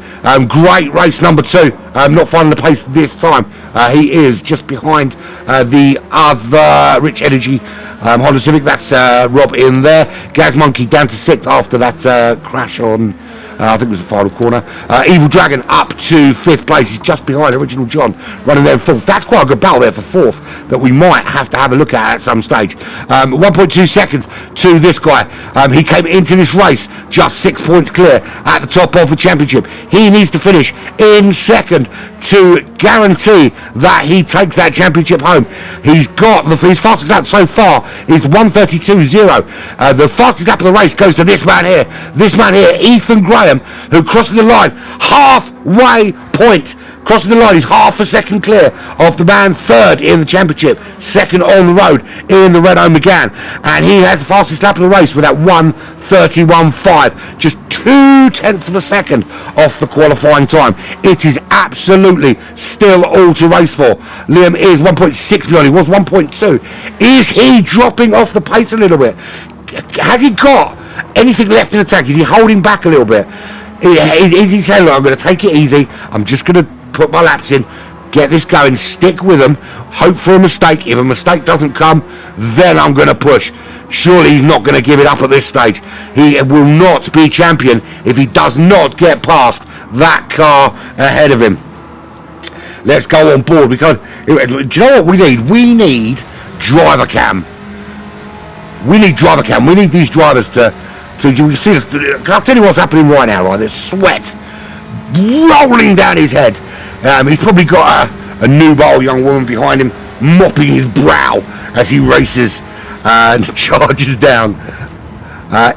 Speaker 2: great race number 2. Not finding the pace this time. He is just behind the other Rich Energy Honda Civic. That's Rob in there. Gazmonkey down to 6th after that crash on... I think it was the final corner. Evil Dragon up to 5th place. He's just behind Original John, running there in 4th. That's quite a good battle there for 4th that we might have to have a look at some stage. 1.2 seconds to this guy. He came into this race just 6 points clear at the top of the championship. He needs to finish in second to guarantee that he takes that championship home. He's got his fastest lap so far is 1:32.0. The fastest lap of the race goes to this man here. This man here, Ethan Graham, who crosses the line halfway point. Crossing the line, he's half a second clear of the man third in the championship, second on the road in the Renault Megane, and he has the fastest lap of the race with that 1:31.5, just 0.2 of a second off the qualifying time. It is absolutely still all to race for. Liam is 1.6 behind, he was 1.2. Is he dropping off the pace a little bit? Has he got anything left in the tank? Is he holding back a little bit? Is he saying, look, I'm going to take it easy, I'm just going to put my laps in, get this going, stick with them, hope for a mistake. If a mistake doesn't come, then I'm going to push. Surely he's not going to give it up at this stage. He will not be champion if he does not get past that car ahead of him. Let's go on board, because do you know what we need? We need driver cam. We need driver cam. We need these drivers to you can see this. I'll tell you what's happening right now, right? There's sweat rolling down his head. He's probably got a nubile young woman behind him mopping his brow as he races and charges down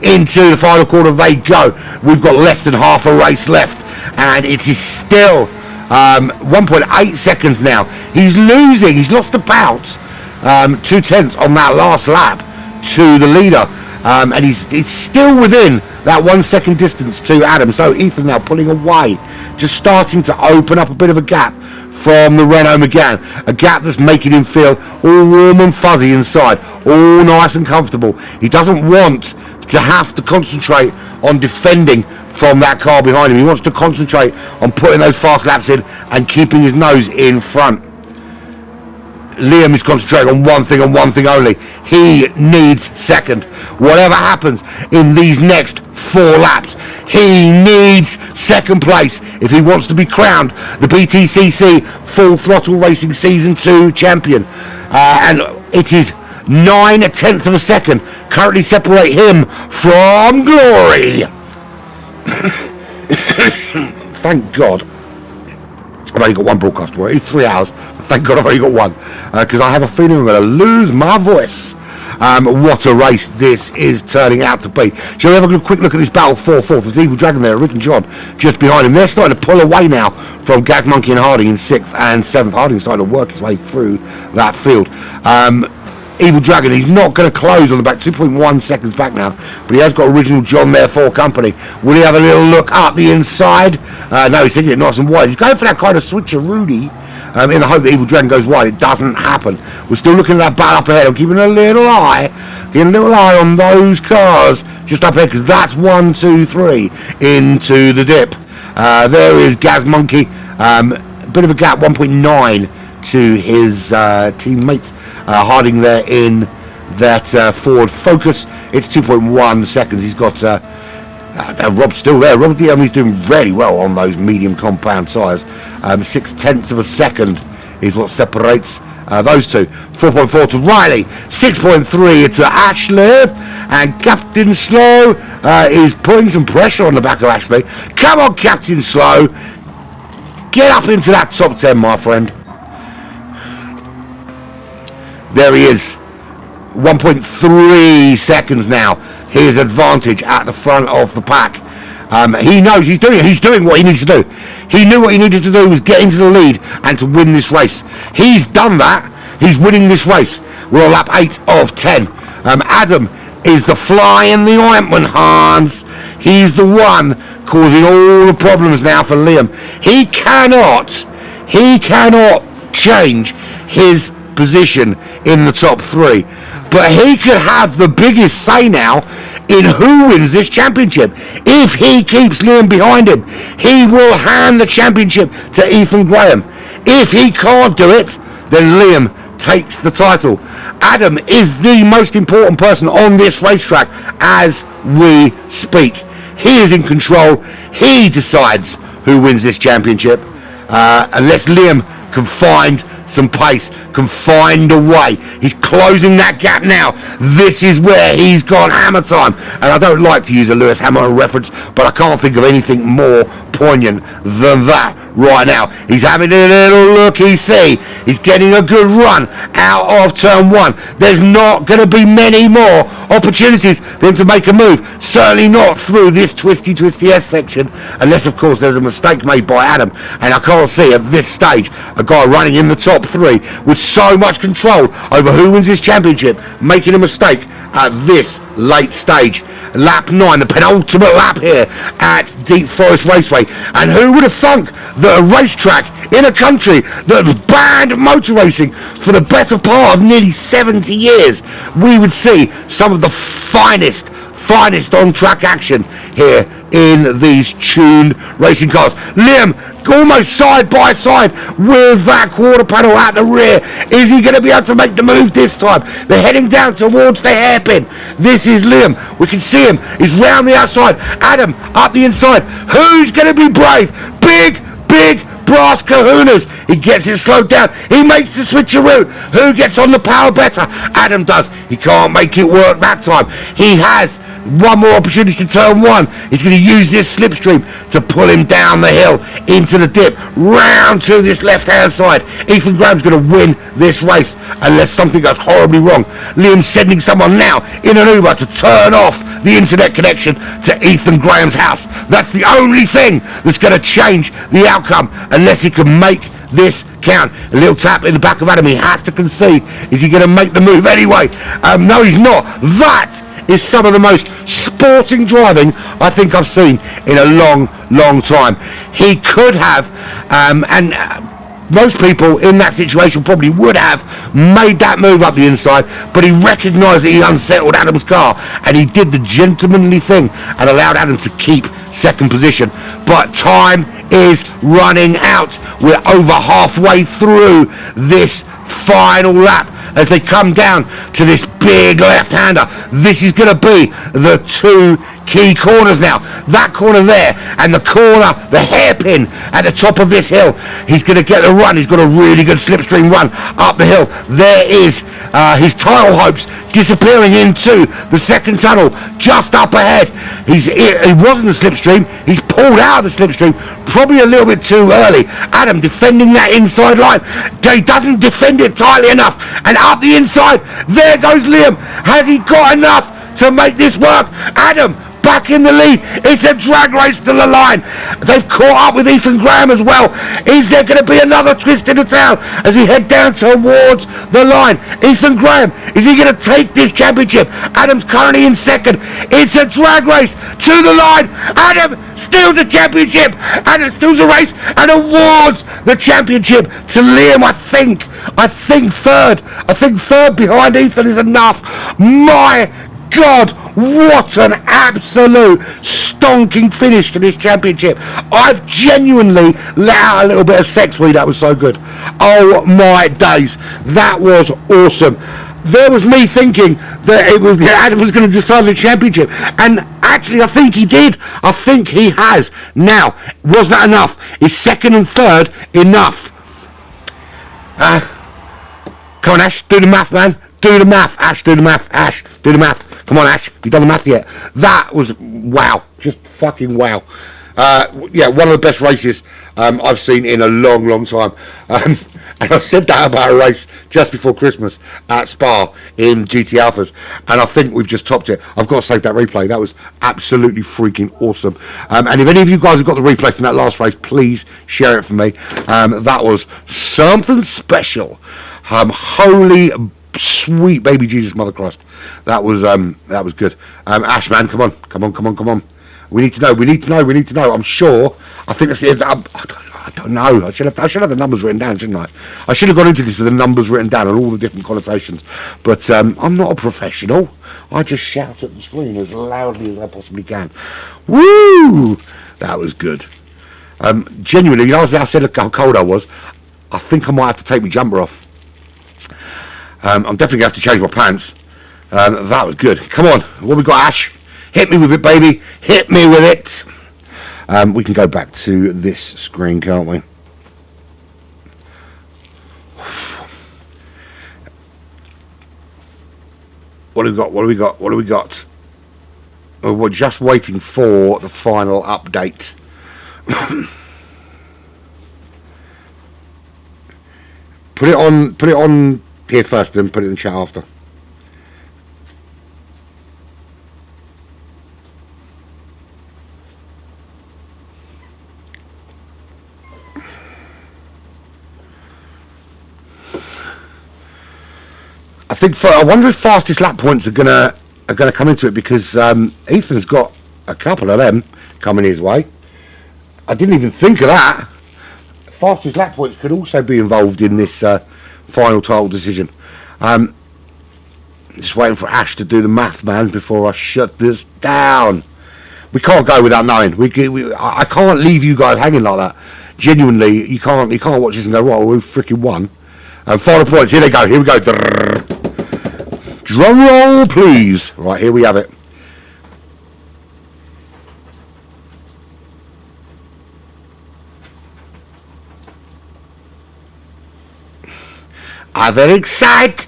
Speaker 2: into the final quarter. They go. We've got less than half a race left, and it is still 1.8 seconds now. He's losing. He's lost about 0.2 on that last lap to the leader. And he's still within that 1 second distance to Adam. So Ethan now pulling away, just starting to open up a bit of a gap from the Renault Megane, a gap that's making him feel all warm and fuzzy inside, all nice and comfortable. He doesn't want to have to concentrate on defending from that car behind him. He wants to concentrate on putting those fast laps in and keeping his nose in front. Liam is concentrating on one thing and one thing only. He needs second. Whatever happens in these next 4 laps, he needs second place if he wants to be crowned the BTCC Full Throttle Racing Season 2 champion. And it is 0.9 of a second currently separate him from glory. Thank God I've only got one broadcast tomorrow. It's 3 hours. Thank God I've only got one, because I have a feeling I'm going to lose my voice. What a race this is turning out to be. Shall we have a quick look at this battle for 4th? There's Evil Dragon there, Rick and John just behind him. They're starting to pull away now from Gazmonkey and Harding in 6th and 7th. Harding's starting to work his way through that field. Evil Dragon, he's not going to close on the back, 2.1 seconds back now, but he has got Original John there for company. Will he have a little look up the inside? No, he's taking it nice and wide. He's going for that kind of switcheroo in the hope that Evil Dragon goes wide. It doesn't happen. We're still looking at that battle up ahead. I'm keeping a little eye on those cars just up ahead, because that's 1, 2, 3 into the dip. There is Gaz Monkey, bit of a gap, 1.9 to his teammate Harding there in that Ford Focus. It's 2.1 seconds. He's got Rob's still there. Rob he's doing really well on those medium compound tyres. 0.6 of a second is what separates those two. 4.4 to Riley, 6.3 to Ashley, and Captain Slow is putting some pressure on the back of Ashley. Come on, Captain Slow, get up into that top 10, my friend. There he is, 1.3 seconds now. His advantage at the front of the pack. He knows he's doing what he needs to do. He knew what he needed to do was get into the lead and to win this race. He's done that. He's winning this race. We're on lap 8 of 10. Adam is the fly in the ointment, Hans. He's the one causing all the problems now for Liam. He cannot change his position in the top 3, but he could have the biggest say now in who wins this championship. If he keeps Liam behind him, he will hand the championship to Ethan Graham. If he can't do it, then Liam takes the title. Adam is the most important person on this racetrack as we speak. He is in control. He decides who wins this championship, unless Liam can find some pace, can find a way. He's closing that gap now. This is where he's gone hammer time. And I don't like to use a Lewis Hamilton reference, but I can't think of anything more poignant than that right now. He's having a little looky-see. He's getting a good run out of turn 1. There's not going to be many more opportunities for him to make a move. Certainly not through this twisty S section, unless of course there's a mistake made by Adam. And I can't see at this stage a guy running in the top 3 with so much control over who wins this championship making a mistake at this late stage. Lap 9, the penultimate lap here at Deep Forest Raceway. And who would have thunk that a racetrack in a country that was banned motor racing for the better part of nearly 70 years, we would see some of the finest on-track action here in these tuned racing cars. Liam almost side by side with that quarter panel at the rear. Is he going to be able to make the move this time? They're heading down towards the hairpin. This is Liam. We can see him. He's round the outside. Adam up the inside. Who's going to be brave? Big brass kahunas. He gets it slowed down. He makes the switcheroo. Who gets on the power better? Adam does. He can't make it work that time. He has one more opportunity to turn 1. He's going to use this slipstream to pull him down the hill into the dip, round to this left-hand side. Ethan Graham's going to win this race unless something goes horribly wrong. Liam's sending someone now in an Uber to turn off the internet connection to Ethan Graham's house. That's the only thing that's going to change the outcome unless he can make this count. A little tap in the back of Adam. He has to concede. Is he going to make the move anyway? No, he's not. That is some of the most sporting driving I think I've seen in a long time. He could have, and most people in that situation probably would have made that move up the inside, but he recognised that he unsettled Adam's car and he did the gentlemanly thing and allowed Adam to keep second position. But time is running out. We're over halfway through this final lap as they come down to this big left-hander. This is going to be the 2 key corners now. That corner there and the corner, the hairpin at the top of this hill. He's going to get the run. He's got a really good slipstream run up the hill. There is his title hopes disappearing into the second tunnel just up ahead. He wasn't the slipstream. He's pulled out of the slipstream probably a little bit too early. Adam defending that inside line. He doesn't defend it tightly enough. And up the inside, there goes Liam. Has he got enough to make this work? Adam back in the lead. It's a drag race to the line. They've caught up with Ethan Graham as well. Is there going to be another twist in the tail as he head down towards the line? Ethan Graham, is he going to take this championship? Adam's currently in second. It's a drag race to the line. Adam steals the championship. Adam steals the race and awards the championship to Liam. I think third. I think third behind Ethan is enough. My God, what an absolute stonking finish to this championship. I've genuinely let out a little bit of sex weed. That was so good. Oh my days, that was awesome. There was me thinking that Adam was going to decide the championship, and actually I think he did. I think he has. Now, was that enough? Is second and third enough? Come on, Ash, do the math, man. Do the math, Ash, do the math. Ash, do the math. Come on, Ash, have you done the math yet? That was wow, just fucking wow. Yeah, one of the best races I've seen in a long, long time. And I said that about a race just before Christmas at Spa in GT Alphas, and I think we've just topped it. I've got to save that replay. That was absolutely freaking awesome. And if any of you guys have got the replay from that last race, please share it for me. That was something special. Holy sweet baby Jesus, Mother Christ. That was good. Ash, man, come on. We need to know. I'm sure. I think that's it. I don't know. I should have the numbers written down, shouldn't I? I should have gone into this with the numbers written down and all the different connotations. But I'm not a professional. I just shout at the screen as loudly as I possibly can. Woo! That was good. Genuinely, you know, as I said how cold I was, I think I might have to take my jumper off. I'm definitely going to have to change my pants. That was good. Come on. What we got, Ash? Hit me with it, baby. Hit me with it. We can go back to this screen, can't we? What have we got? Oh, we're just waiting for the final update. Put it on here first, then put it in the chat after. I wonder if fastest lap points are gonna come into it, because Ethan's got a couple of them coming his way. I didn't even think of that. Fastest lap points could also be involved in this final title decision. Just waiting for Ash to do the math, man, before I shut this down. We can't go without knowing. I can't leave you guys hanging like that. Genuinely, you can't watch this and go, well, we've freaking won. Final points. Here they go. Here we go. Drum roll, please. Right, here we have it. I'm very excited.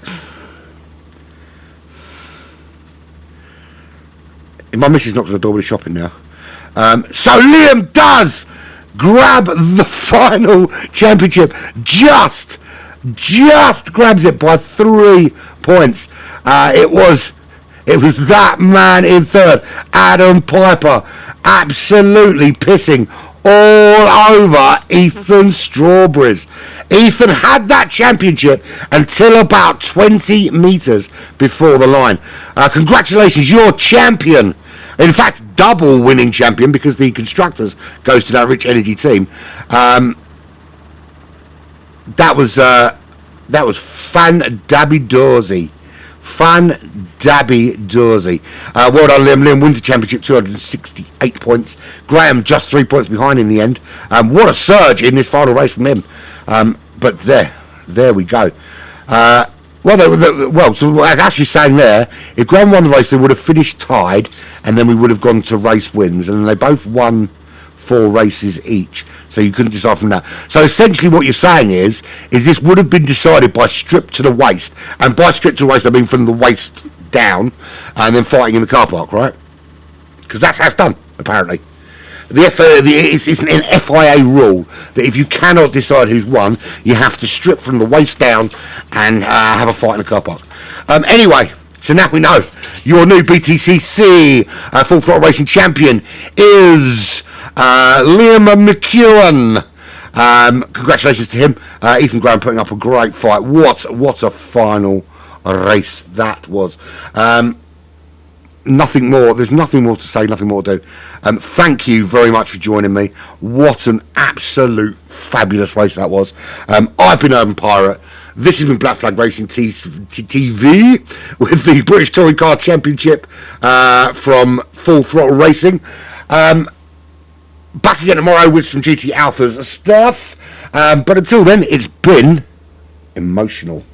Speaker 2: My missus knocks on the door with shopping now. So Liam does grab the final championship. Just grabs it by 3 points. It was that man in third, Adam Piper, absolutely pissing all over Ethan Strawberries. Ethan had that championship until about 20 metres before the line. Congratulations, you're champion. In fact, double winning champion, because the constructors goes to that Rich Energy team. That was fan-dabby-doorsy. Fan-dabby-doorsy. Well done, Liam. Liam wins the championship, 268 points. Graham just 3 points behind in the end. What a surge in this final race from him. But there we go. So as Ashley's saying there, if Graham won the race, they would have finished tied, and then we would have gone to race wins, and they both won 4 races each, so you couldn't decide from that. So essentially what you're saying is this would have been decided by strip to the waist, and by strip to the waist I mean from the waist down, and then fighting in the car park, right? Because that's how it's done, apparently. It's an FIA rule that if you cannot decide who's won, you have to strip from the waist down and have a fight in the car park. Anyway, So now we know your new BTCC Full Throttle Racing champion is Liam McEwen. Congratulations to him. Ethan Graham putting up a great fight. What a final race that was. Nothing more. There's nothing more to say, nothing more to do. Thank you very much for joining me. What an absolute fabulous race that was. I've been UrbanPyrate. This has been Black Flag Racing TV with the British Touring Car Championship from Full Throttle Racing. Back again tomorrow with some GT Alphas stuff. But until then, it's been emotional.